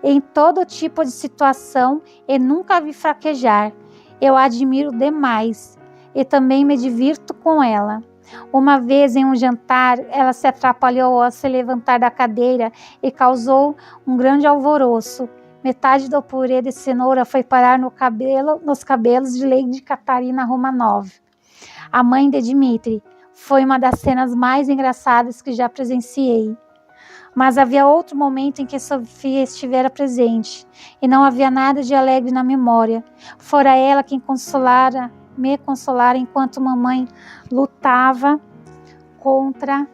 em todo tipo de situação e nunca a vi fraquejar. Eu a admiro demais e também me divirto com ela. Uma vez em um jantar, ela se atrapalhou ao se levantar da cadeira e causou um grande alvoroço. Metade do purê de cenoura foi parar nos cabelos de Lady Catarina Romanov, a mãe de Dmitri. Foi uma das cenas mais engraçadas que já presenciei. Mas havia outro momento em que Sofia estivera presente, e não havia nada de alegre na memória. Fora ela quem me consolara enquanto mamãe lutava contra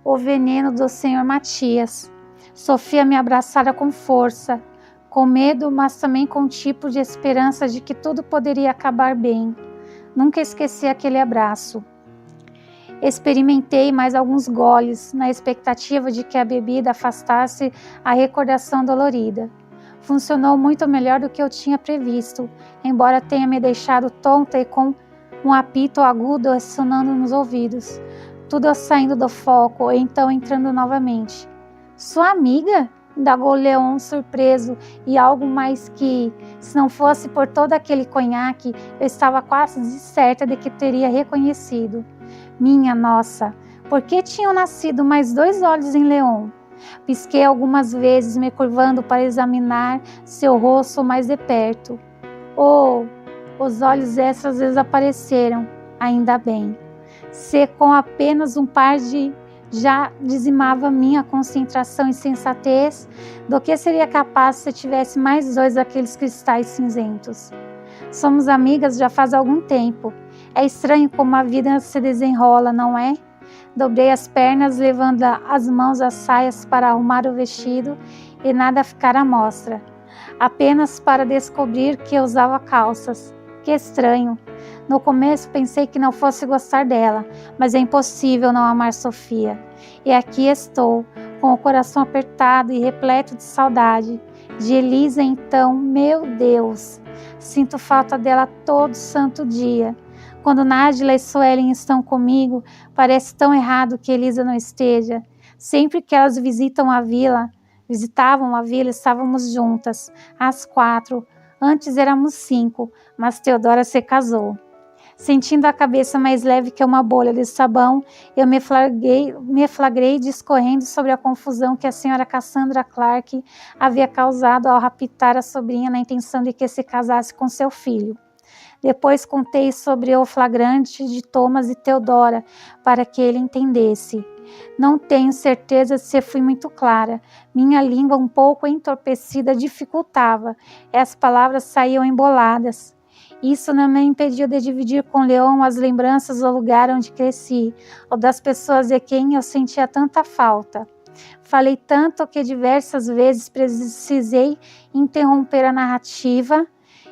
o veneno do Sr. Matias. Sofia me abraçara com força, com medo, mas também com um tipo de esperança de que tudo poderia acabar bem. Nunca esqueci aquele abraço. Experimentei mais alguns goles, na expectativa de que a bebida afastasse a recordação dolorida. Funcionou muito melhor do que eu tinha previsto, embora tenha me deixado tonta e com um apito agudo ressonando nos ouvidos. Tudo saindo do foco e então entrando novamente. Sua amiga? Indagou Leon surpreso e algo mais que, se não fosse por todo aquele conhaque, eu estava quase certa de que teria reconhecido. Minha nossa, por que tinham nascido mais 2 olhos em Leon? Pisquei algumas vezes, me curvando para examinar seu rosto mais de perto. Oh, os olhos extras desapareceram, ainda bem. Se com apenas um par já dizimava minha concentração e sensatez, do que seria capaz se tivesse mais 2 daqueles cristais cinzentos. Somos amigas já faz algum tempo. É estranho como a vida se desenrola, não é? Dobrei as pernas, levando as mãos às saias para arrumar o vestido e nada ficar à mostra. Apenas para descobrir que eu usava calças. Que estranho. No começo pensei que não fosse gostar dela, mas é impossível não amar Sofia. E aqui estou, com o coração apertado e repleto de saudade. De Elisa então, meu Deus, sinto falta dela todo santo dia. Quando Nájila e Suelen estão comigo, parece tão errado que Elisa não esteja. Sempre que elas visitavam a vila, estávamos juntas, as 4. Antes éramos 5, mas Teodora se casou. Sentindo a cabeça mais leve que uma bolha de sabão, eu me flagrei discorrendo sobre a confusão que a senhora Cassandra Clark havia causado ao raptar a sobrinha na intenção de que se casasse com seu filho. Depois contei sobre o flagrante de Thomas e Theodora, para que ele entendesse. Não tenho certeza se fui muito clara. Minha língua um pouco entorpecida dificultava, e as palavras saíam emboladas. Isso não me impediu de dividir com Leon as lembranças do lugar onde cresci, ou das pessoas de quem eu sentia tanta falta. Falei tanto que diversas vezes precisei interromper a narrativa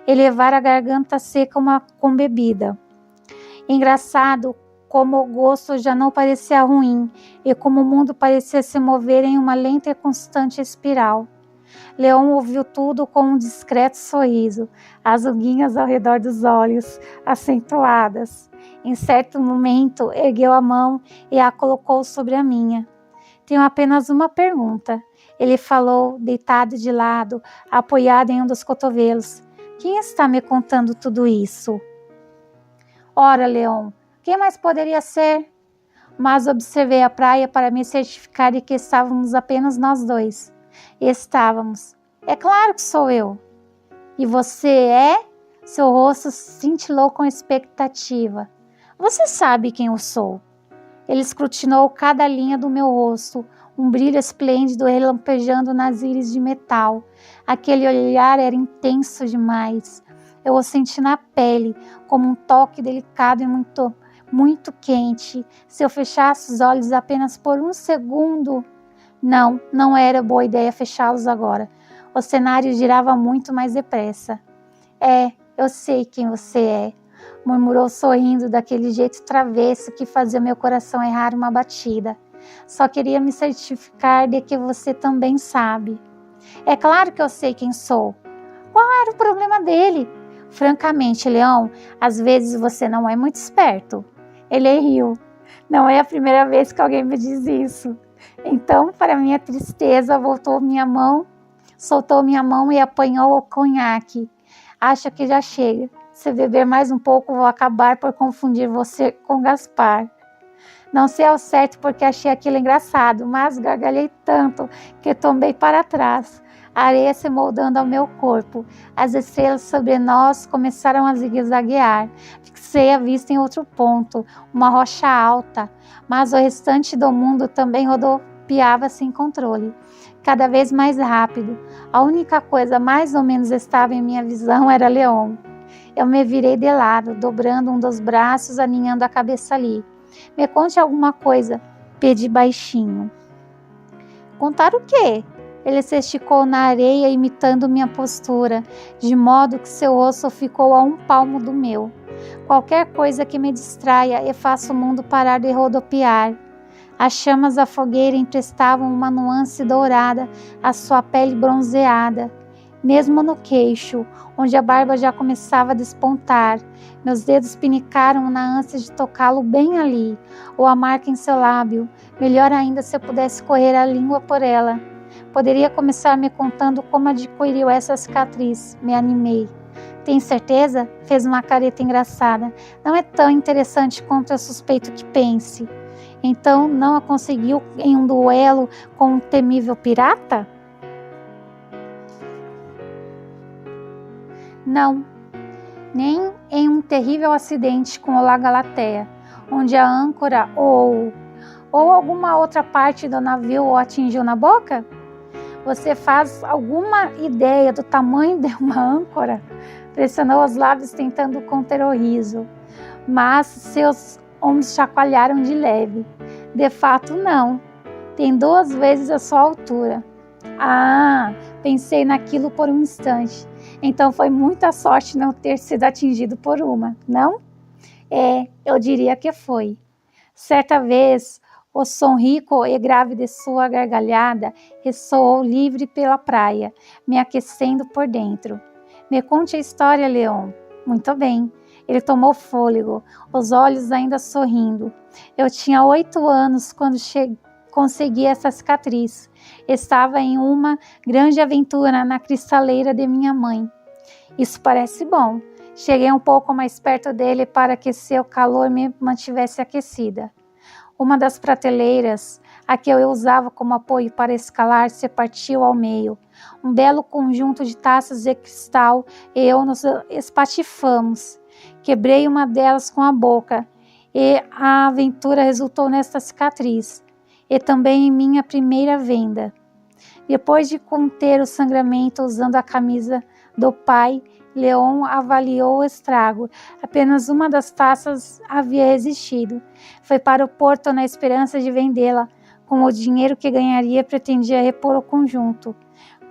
e levar a garganta seca com bebida. Engraçado como o gosto já não parecia ruim e como o mundo parecia se mover em uma lenta e constante espiral. Leon ouviu tudo com um discreto sorriso, as ruguinhas ao redor dos olhos acentuadas. Em certo momento, ergueu a mão e a colocou sobre a minha. Tenho apenas uma pergunta. Ele falou, deitado de lado, apoiado em um dos cotovelos. Quem está me contando tudo isso? Ora, Leon, quem mais poderia ser? Mas observei a praia para me certificar de que estávamos apenas nós dois. Estávamos. É claro que sou eu. E você é? Seu rosto cintilou com expectativa. Você sabe quem eu sou. Ele escrutinou cada linha do meu rosto, um brilho esplêndido relampejando nas íris de metal. Aquele olhar era intenso demais. Eu o senti na pele, como um toque delicado e muito, muito quente. Se eu fechasse os olhos apenas por um segundo... Não era boa ideia fechá-los agora. O cenário girava muito mais depressa. Eu sei quem você é, murmurou sorrindo daquele jeito travesso que fazia meu coração errar uma batida. Só queria me certificar de que você também sabe. É claro que eu sei quem sou. Qual era o problema dele? Francamente, Leão, às vezes você não é muito esperto. Ele riu. Não é a primeira vez que alguém me diz isso. Então, para minha tristeza, soltou minha mão e apanhou o conhaque. Acho que já chega. Se beber mais um pouco, vou acabar por confundir você com Gaspar. Não sei ao certo porque achei aquilo engraçado, mas gargalhei tanto que tombei para trás. A areia se moldando ao meu corpo. As estrelas sobre nós começaram a zigue-zaguear. Fixei a vista em outro ponto, uma rocha alta, mas o restante do mundo também rodopiava sem controle, cada vez mais rápido. A única coisa mais ou menos estável em minha visão era Leon. Eu me virei de lado, dobrando um dos braços, aninhando a cabeça ali. Me conte alguma coisa, pedi baixinho. Contar o quê? Ele se esticou na areia, imitando minha postura, de modo que seu osso ficou a um palmo do meu. Qualquer coisa que me distraia e faça o mundo parar de rodopiar. As chamas da fogueira emprestavam uma nuance dourada à sua pele bronzeada, mesmo no queixo, onde a barba já começava a despontar. Meus dedos pinicaram na ânsia de tocá-lo bem ali, ou a marca em seu lábio. Melhor ainda se eu pudesse correr a língua por ela. Poderia começar me contando como adquiriu essa cicatriz. Me animei. Tem certeza? Fez uma careta engraçada. Não é tão interessante quanto eu suspeito que pense. Então, não a conseguiu em um duelo com um temível pirata? Não, nem em um terrível acidente com o La Galatea, onde a âncora ou alguma outra parte do navio o atingiu na boca? Você faz alguma ideia do tamanho de uma âncora? Pressionou os lábios tentando conter o riso, mas seus ombros chacoalharam de leve. De fato, não. Tem 2 vezes a sua altura. Pensei naquilo por um instante. Então foi muita sorte não ter sido atingido por uma, não? Eu diria que foi. Certa vez, o som rico e grave de sua gargalhada ressoou livre pela praia, me aquecendo por dentro. Me conte a história, Leon. Muito bem. Ele tomou fôlego, os olhos ainda sorrindo. Eu tinha 8 anos quando consegui essa cicatriz. Estava em uma grande aventura na cristaleira de minha mãe. Isso parece bom. Cheguei um pouco mais perto dele para que seu calor me mantivesse aquecida. Uma das prateleiras, a que eu usava como apoio para escalar, se partiu ao meio. Um belo conjunto de taças de cristal e eu nos espatifamos. Quebrei uma delas com a boca, e a aventura resultou nesta cicatriz, e também em minha primeira venda. Depois de conter o sangramento usando a camisa do pai, Leon avaliou o estrago. Apenas uma das taças havia resistido. Foi para o porto na esperança de vendê-la. Com o dinheiro que ganharia, pretendia repor o conjunto.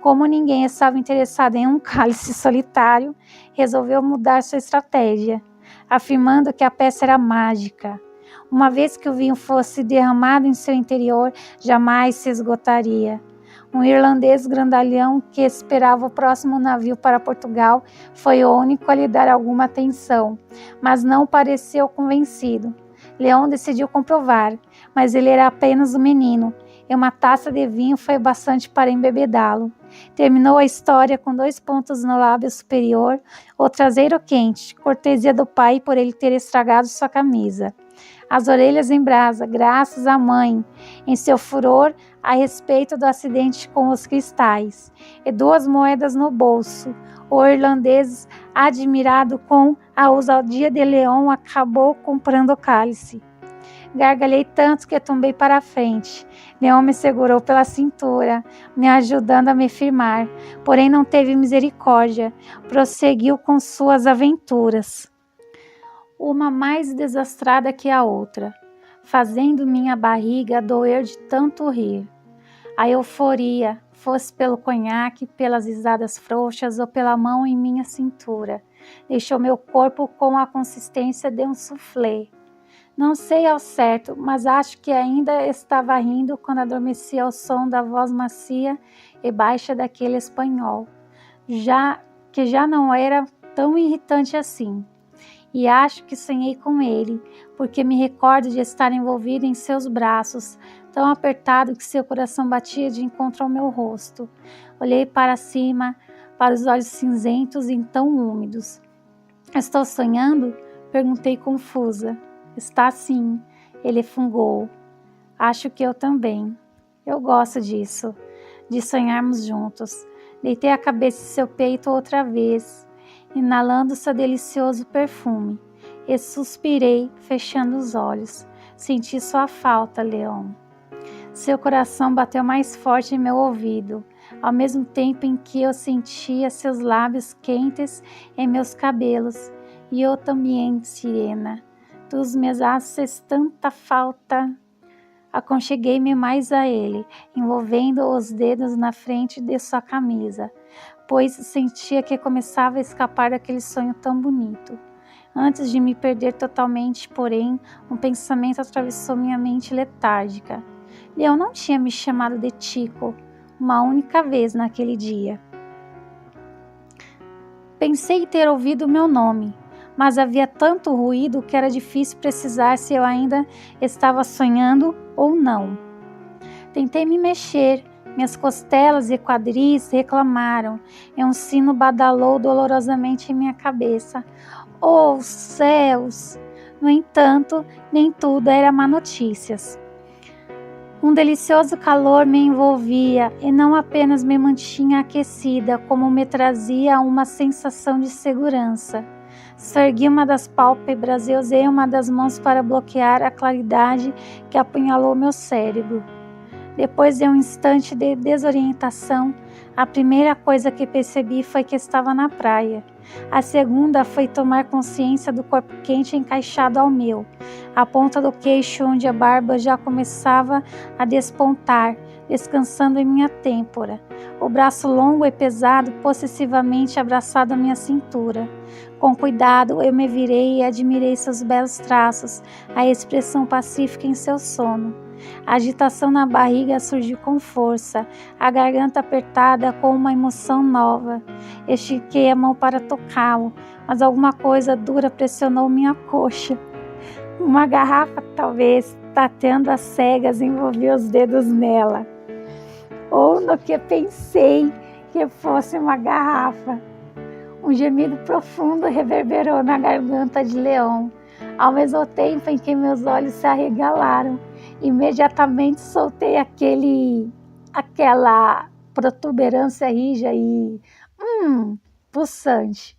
Como ninguém estava interessado em um cálice solitário, resolveu mudar sua estratégia, afirmando que a peça era mágica. Uma vez que o vinho fosse derramado em seu interior, jamais se esgotaria. Um irlandês grandalhão que esperava o próximo navio para Portugal foi o único a lhe dar alguma atenção, mas não pareceu convencido. Leon decidiu comprovar, mas ele era apenas um menino, e uma taça de vinho foi bastante para embebedá-lo. Terminou a história com 2 pontos no lábio superior, o traseiro quente, cortesia do pai por ele ter estragado sua camisa. As orelhas em brasa, graças à mãe, em seu furor a respeito do acidente com os cristais, e 2 moedas no bolso. O irlandês, admirado com a ousadia de Leon, acabou comprando o cálice. Gargalhei tanto que tombei para a frente. Leon me segurou pela cintura, me ajudando a me firmar, porém não teve misericórdia. Prosseguiu com suas aventuras, uma mais desastrada que a outra, fazendo minha barriga doer de tanto rir. A euforia, fosse pelo conhaque, pelas risadas frouxas ou pela mão em minha cintura, deixou meu corpo com a consistência de um soufflé. Não sei ao certo, mas acho que ainda estava rindo quando adormeci ao som da voz macia e baixa daquele espanhol, que já não era tão irritante assim. E acho que sonhei com ele, porque me recordo de estar envolvida em seus braços, tão apertado que seu coração batia de encontro ao meu rosto. Olhei para cima, para os olhos cinzentos e tão úmidos. Estou sonhando? Perguntei confusa. Está sim, ele fungou. Acho que eu também. Eu gosto disso, de sonharmos juntos. Deitei a cabeça em seu peito outra vez, inalando seu delicioso perfume, e suspirei, fechando os olhos. Senti sua falta, Leon. Seu coração bateu mais forte em meu ouvido, ao mesmo tempo em que eu sentia seus lábios quentes em meus cabelos. E eu também, Sirena. Tu me haces tanta falta. Aconcheguei-me mais a ele, envolvendo os dedos na frente de sua camisa, pois sentia que começava a escapar daquele sonho tão bonito. Antes de me perder totalmente, porém, um pensamento atravessou minha mente letárgica. Leon não tinha me chamado de Chico uma única vez naquele dia. Pensei ter ouvido meu nome, mas havia tanto ruído que era difícil precisar se eu ainda estava sonhando ou não. Tentei me mexer, minhas costelas e quadris reclamaram, e um sino badalou dolorosamente em minha cabeça. Oh, céus! No entanto, nem tudo era má notícias. Um delicioso calor me envolvia e não apenas me mantinha aquecida, como me trazia uma sensação de segurança. Ergui uma das pálpebras e usei uma das mãos para bloquear a claridade que apunhalou meu cérebro. Depois de um instante de desorientação, a primeira coisa que percebi foi que estava na praia. A segunda foi tomar consciência do corpo quente encaixado ao meu, a ponta do queixo onde a barba já começava a despontar, descansando em minha têmpora, o braço longo e pesado possessivamente abraçado à minha cintura. Com cuidado, eu me virei e admirei seus belos traços, a expressão pacífica em seu sono. A agitação na barriga surgiu com força, a garganta apertada com uma emoção nova. Estiquei a mão para tocá-lo, mas alguma coisa dura pressionou minha coxa. Uma garrafa, talvez, tateando às cegas, envolveu os dedos nela. Ou no que pensei que fosse uma garrafa. Um gemido profundo reverberou na garganta de Leon, ao mesmo tempo em que meus olhos se arregalaram. Imediatamente soltei aquela protuberância rija e pulsante.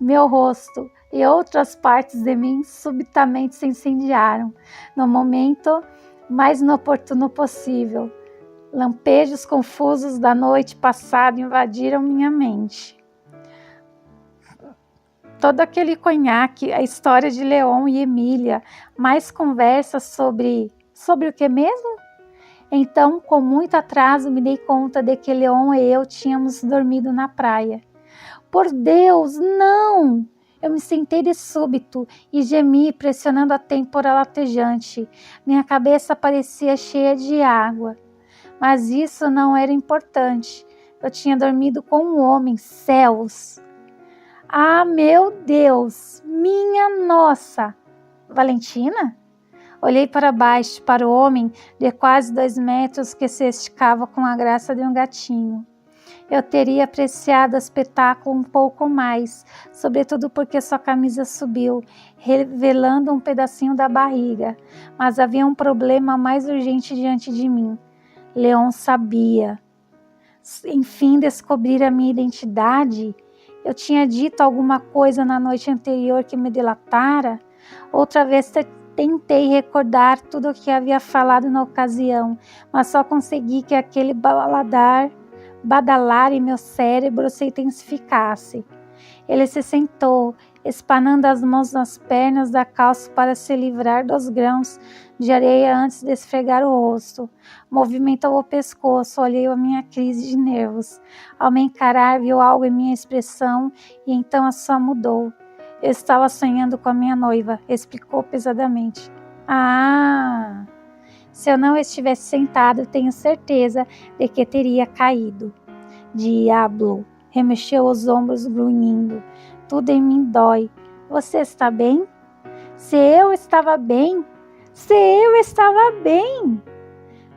Meu rosto e outras partes de mim subitamente se incendiaram, no momento mais inoportuno possível. Lampejos confusos da noite passada invadiram minha mente. Todo aquele conhaque, a história de Leon e Emília, mais conversas sobre o que mesmo? Então, com muito atraso, me dei conta de que Leon e eu tínhamos dormido na praia. Por Deus, não! Eu me sentei de súbito e gemi, pressionando a têmpora latejante. Minha cabeça parecia cheia de água. Mas isso não era importante. Eu tinha dormido com um homem, céus! Ah, meu Deus! Minha nossa! Valentina? Olhei para baixo, para o homem de quase 2 metros que se esticava com a graça de um gatinho. Eu teria apreciado o espetáculo um pouco mais, sobretudo porque sua camisa subiu, revelando um pedacinho da barriga. Mas havia um problema mais urgente diante de mim. Leon sabia. Enfim, descobrir a minha identidade. Eu tinha dito alguma coisa na noite anterior que me delatara. Outra vez tentei recordar tudo o que havia falado na ocasião, mas só consegui que aquele badalar em meu cérebro se intensificasse. Ele se sentou, espanando as mãos nas pernas da calça para se livrar dos grãos de areia antes de esfregar o rosto. Movimentou o pescoço, olhou a minha crise de nervos. Ao me encarar, viu algo em minha expressão e então a sua mudou. Eu estava sonhando com a minha noiva, explicou pesadamente. Ah! Se eu não estivesse sentado, tenho certeza de que teria caído. Diablo! Remexeu os ombros grunhindo. Tudo em mim dói. Você está bem? Se eu estava bem!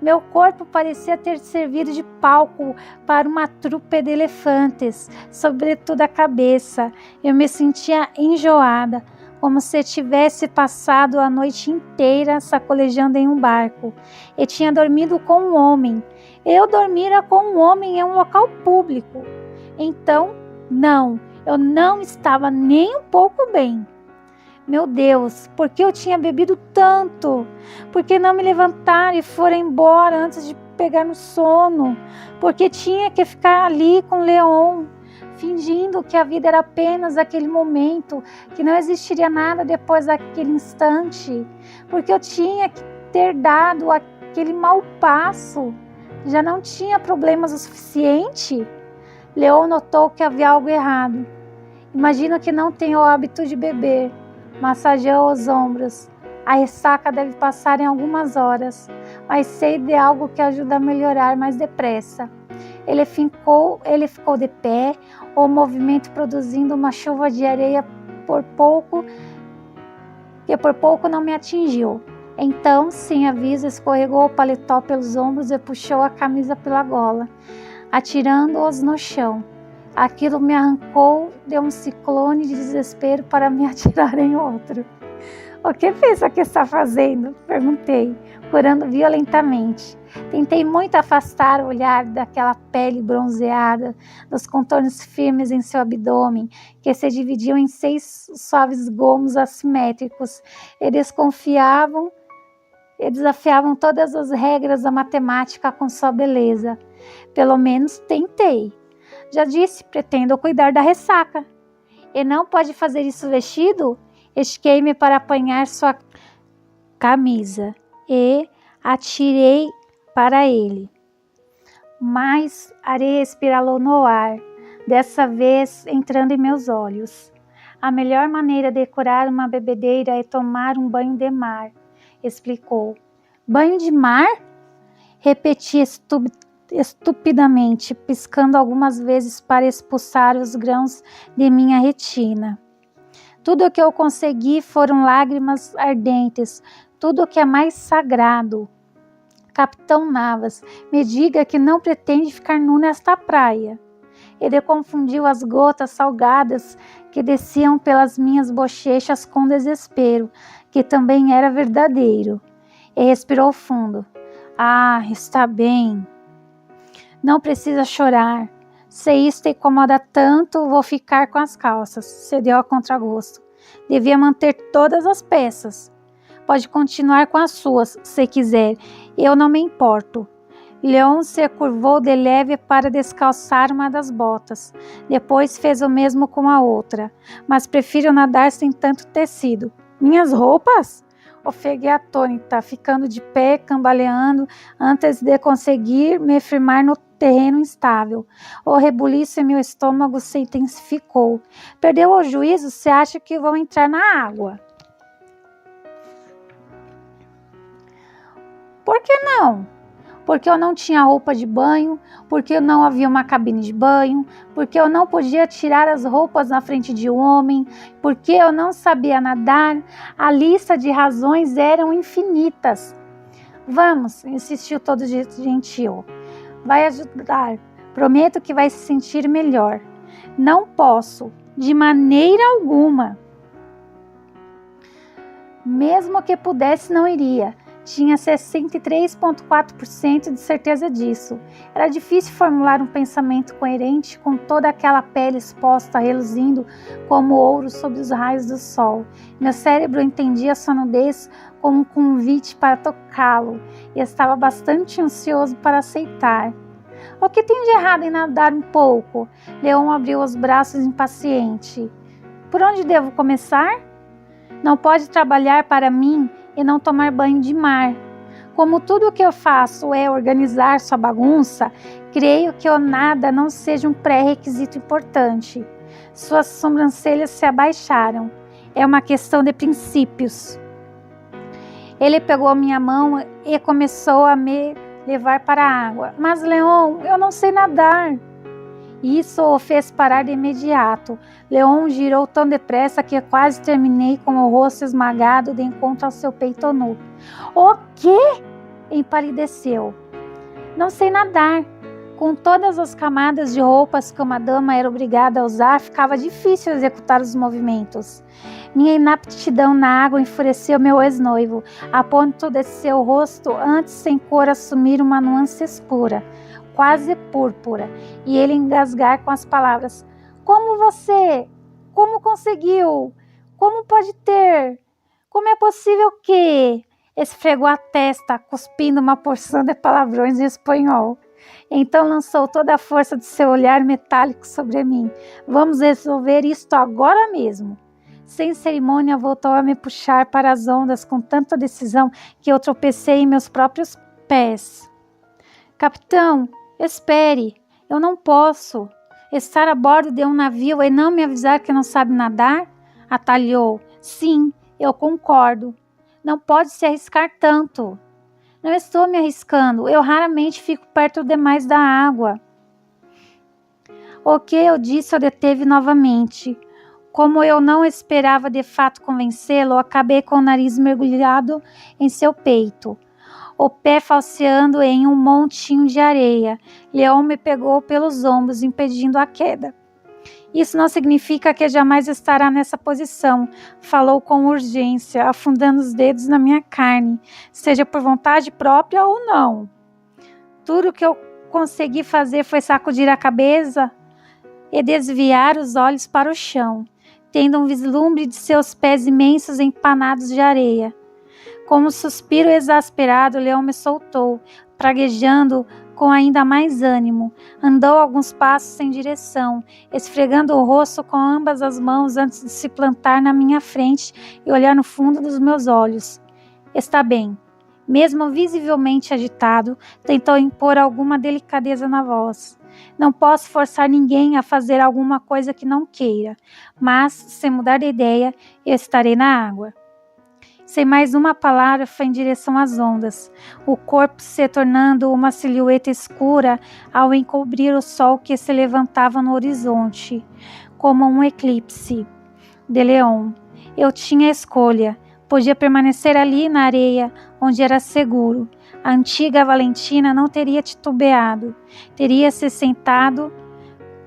Meu corpo parecia ter servido de palco para uma trupe de elefantes, sobretudo a cabeça. Eu me sentia enjoada, como se tivesse passado a noite inteira sacolejando em um barco. E tinha dormido com um homem. Eu dormira com um homem em um local público. Então, não, eu não estava nem um pouco bem. Meu Deus, por que eu tinha bebido tanto? Por que não me levantar e for embora antes de pegar no sono? Por que tinha que ficar ali com Leon, fingindo que a vida era apenas aquele momento, que não existiria nada depois daquele instante? Por que eu tinha que ter dado aquele mau passo? Já não tinha problemas o suficiente? Leon notou que havia algo errado. Imagino que não tenho o hábito de beber. Massageou os ombros. A ressaca deve passar em algumas horas, mas sei de algo que ajuda a melhorar mais depressa. Ele ficou de pé, o movimento produzindo uma chuva de areia que por pouco não me atingiu. Então, sem aviso, escorregou o paletó pelos ombros e puxou a camisa pela gola, atirando-os no chão. Aquilo me arrancou de um ciclone de desespero para me atirar em outro. O que pensa que está fazendo? Perguntei, corando violentamente. Tentei muito afastar o olhar daquela pele bronzeada, dos contornos firmes em seu abdômen, que se dividiam em 6 suaves gomos assimétricos, e desafiavam todas as regras da matemática com sua beleza. Pelo menos tentei. Já disse, pretendo cuidar da ressaca. E não pode fazer isso vestido? Esquei-me para apanhar sua camisa e atirei para ele. Mas areia espiralou no ar, dessa vez entrando em meus olhos. A melhor maneira de curar uma bebedeira é tomar um banho de mar, explicou. Banho de mar? Repeti estupidamente, piscando algumas vezes para expulsar os grãos de minha retina. Tudo o que eu consegui foram lágrimas ardentes, tudo o que é mais sagrado. Capitão Navas, me diga que não pretende ficar nu nesta praia. Ele confundiu as gotas salgadas que desciam pelas minhas bochechas com desespero, que também era verdadeiro, e respirou fundo. Ah, está bem. Não precisa chorar. Se isto incomoda tanto, vou ficar com as calças, cedeu a contragosto. Devia manter todas as peças. Pode continuar com as suas, se quiser. Eu não me importo. Leon se curvou de leve para descalçar uma das botas. Depois fez o mesmo com a outra. Mas prefiro nadar sem tanto tecido. Minhas roupas? Ofeguei atônita, ficando de pé, cambaleando, antes de conseguir me firmar no terreno instável. O rebuliço em meu estômago se intensificou. Perdeu o juízo? Se acha que vou entrar na água? Por que não? Porque eu não tinha roupa de banho, porque não havia uma cabine de banho, porque eu não podia tirar as roupas na frente de um homem, porque eu não sabia nadar. A lista de razões eram infinitas. Vamos, insistiu todo gentil. Vai ajudar. Prometo que vai se sentir melhor. Não posso, de maneira alguma. Mesmo que pudesse, não iria. Tinha 63,4% de certeza disso. Era difícil formular um pensamento coerente com toda aquela pele exposta, reluzindo como ouro sob os raios do sol. Meu cérebro entendia a sonudez como um convite para tocá-lo e estava bastante ansioso para aceitar. O que tem de errado em nadar um pouco? Leon abriu os braços impaciente. Por onde devo começar? Não pode trabalhar para mim e não tomar banho de mar. Como tudo o que eu faço é organizar sua bagunça, creio que o nada não seja um pré-requisito importante. Suas sobrancelhas se abaixaram. É uma questão de princípios. Ele pegou minha mão e começou a me levar para a água. Mas, Leon, eu não sei nadar. Isso o fez parar de imediato. Leon girou tão depressa que quase terminei com o rosto esmagado de encontro ao seu peito nu. O quê? Empalideceu. Não sei nadar. Com todas as camadas de roupas que uma dama era obrigada a usar, ficava difícil executar os movimentos. Minha inaptidão na água enfureceu meu ex-noivo, a ponto de seu rosto, antes sem cor, assumir uma nuance escura, quase púrpura, e ele engasgar com as palavras: Como você? Como conseguiu? Como pode ter? Como é possível que? Esfregou a testa, cuspindo uma porção de palavrões em espanhol. Então lançou toda a força de seu olhar metálico sobre mim. Vamos resolver isto agora mesmo. Sem cerimônia, voltou a me puxar para as ondas com tanta decisão que eu tropecei em meus próprios pés. Capitão, espere, eu não posso estar a bordo de um navio e não me avisar que não sabe nadar? Atalhou. Sim, eu concordo. Não pode se arriscar tanto. Não estou me arriscando, eu raramente fico perto demais da água. O que eu disse o deteve novamente. Como eu não esperava de fato convencê-lo, acabei com o nariz mergulhado em seu peito, o pé falseando em um montinho de areia. Leon me pegou pelos ombros, impedindo a queda. Isso não significa que jamais estará nessa posição, falou com urgência, afundando os dedos na minha carne, seja por vontade própria ou não. Tudo o que eu consegui fazer foi sacudir a cabeça e desviar os olhos para o chão, tendo um vislumbre de seus pés imensos empanados de areia. Com um suspiro exasperado, Leon me soltou, praguejando com ainda mais ânimo. Andou alguns passos em direção, esfregando o rosto com ambas as mãos antes de se plantar na minha frente e olhar no fundo dos meus olhos. Está bem. Mesmo visivelmente agitado, tentou impor alguma delicadeza na voz. Não posso forçar ninguém a fazer alguma coisa que não queira, mas, se mudar de ideia, eu estarei na água. Sem mais uma palavra, foi em direção às ondas, o corpo se tornando uma silhueta escura ao encobrir o sol que se levantava no horizonte, como um eclipse. De Leon. Eu tinha escolha. Podia permanecer ali na areia, onde era seguro. A antiga Valentina não teria titubeado. Teria se sentado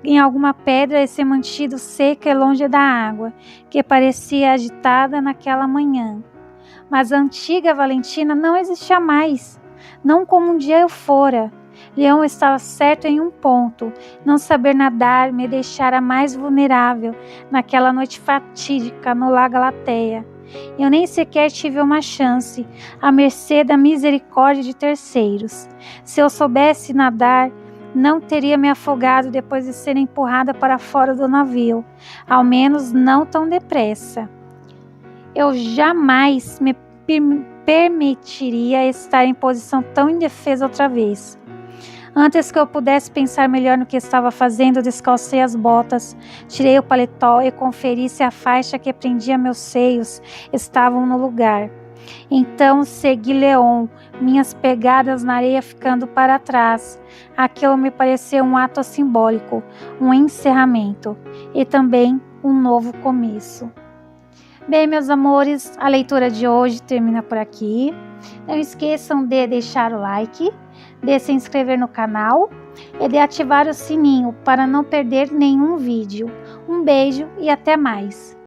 em alguma pedra e se mantido seca e longe da água, que parecia agitada naquela manhã. Mas a antiga Valentina não existia mais, não como um dia eu fora. Leão estava certo em um ponto: não saber nadar me deixara mais vulnerável naquela noite fatídica no Lago Galateia. Eu nem sequer tive uma chance, à mercê da misericórdia de terceiros. Se eu soubesse nadar, não teria me afogado depois de ser empurrada para fora do navio, ao menos não tão depressa. Eu jamais me permitiria estar em posição tão indefesa outra vez. Antes que eu pudesse pensar melhor no que estava fazendo, descalcei as botas, tirei o paletó e conferi se a faixa que prendia meus seios estavam no lugar. Então segui Leon, minhas pegadas na areia ficando para trás. Aquilo me pareceu um ato simbólico, um encerramento e também um novo começo. Bem, meus amores, a leitura de hoje termina por aqui. Não esqueçam de deixar o like, de se inscrever no canal e de ativar o sininho para não perder nenhum vídeo. Um beijo e até mais!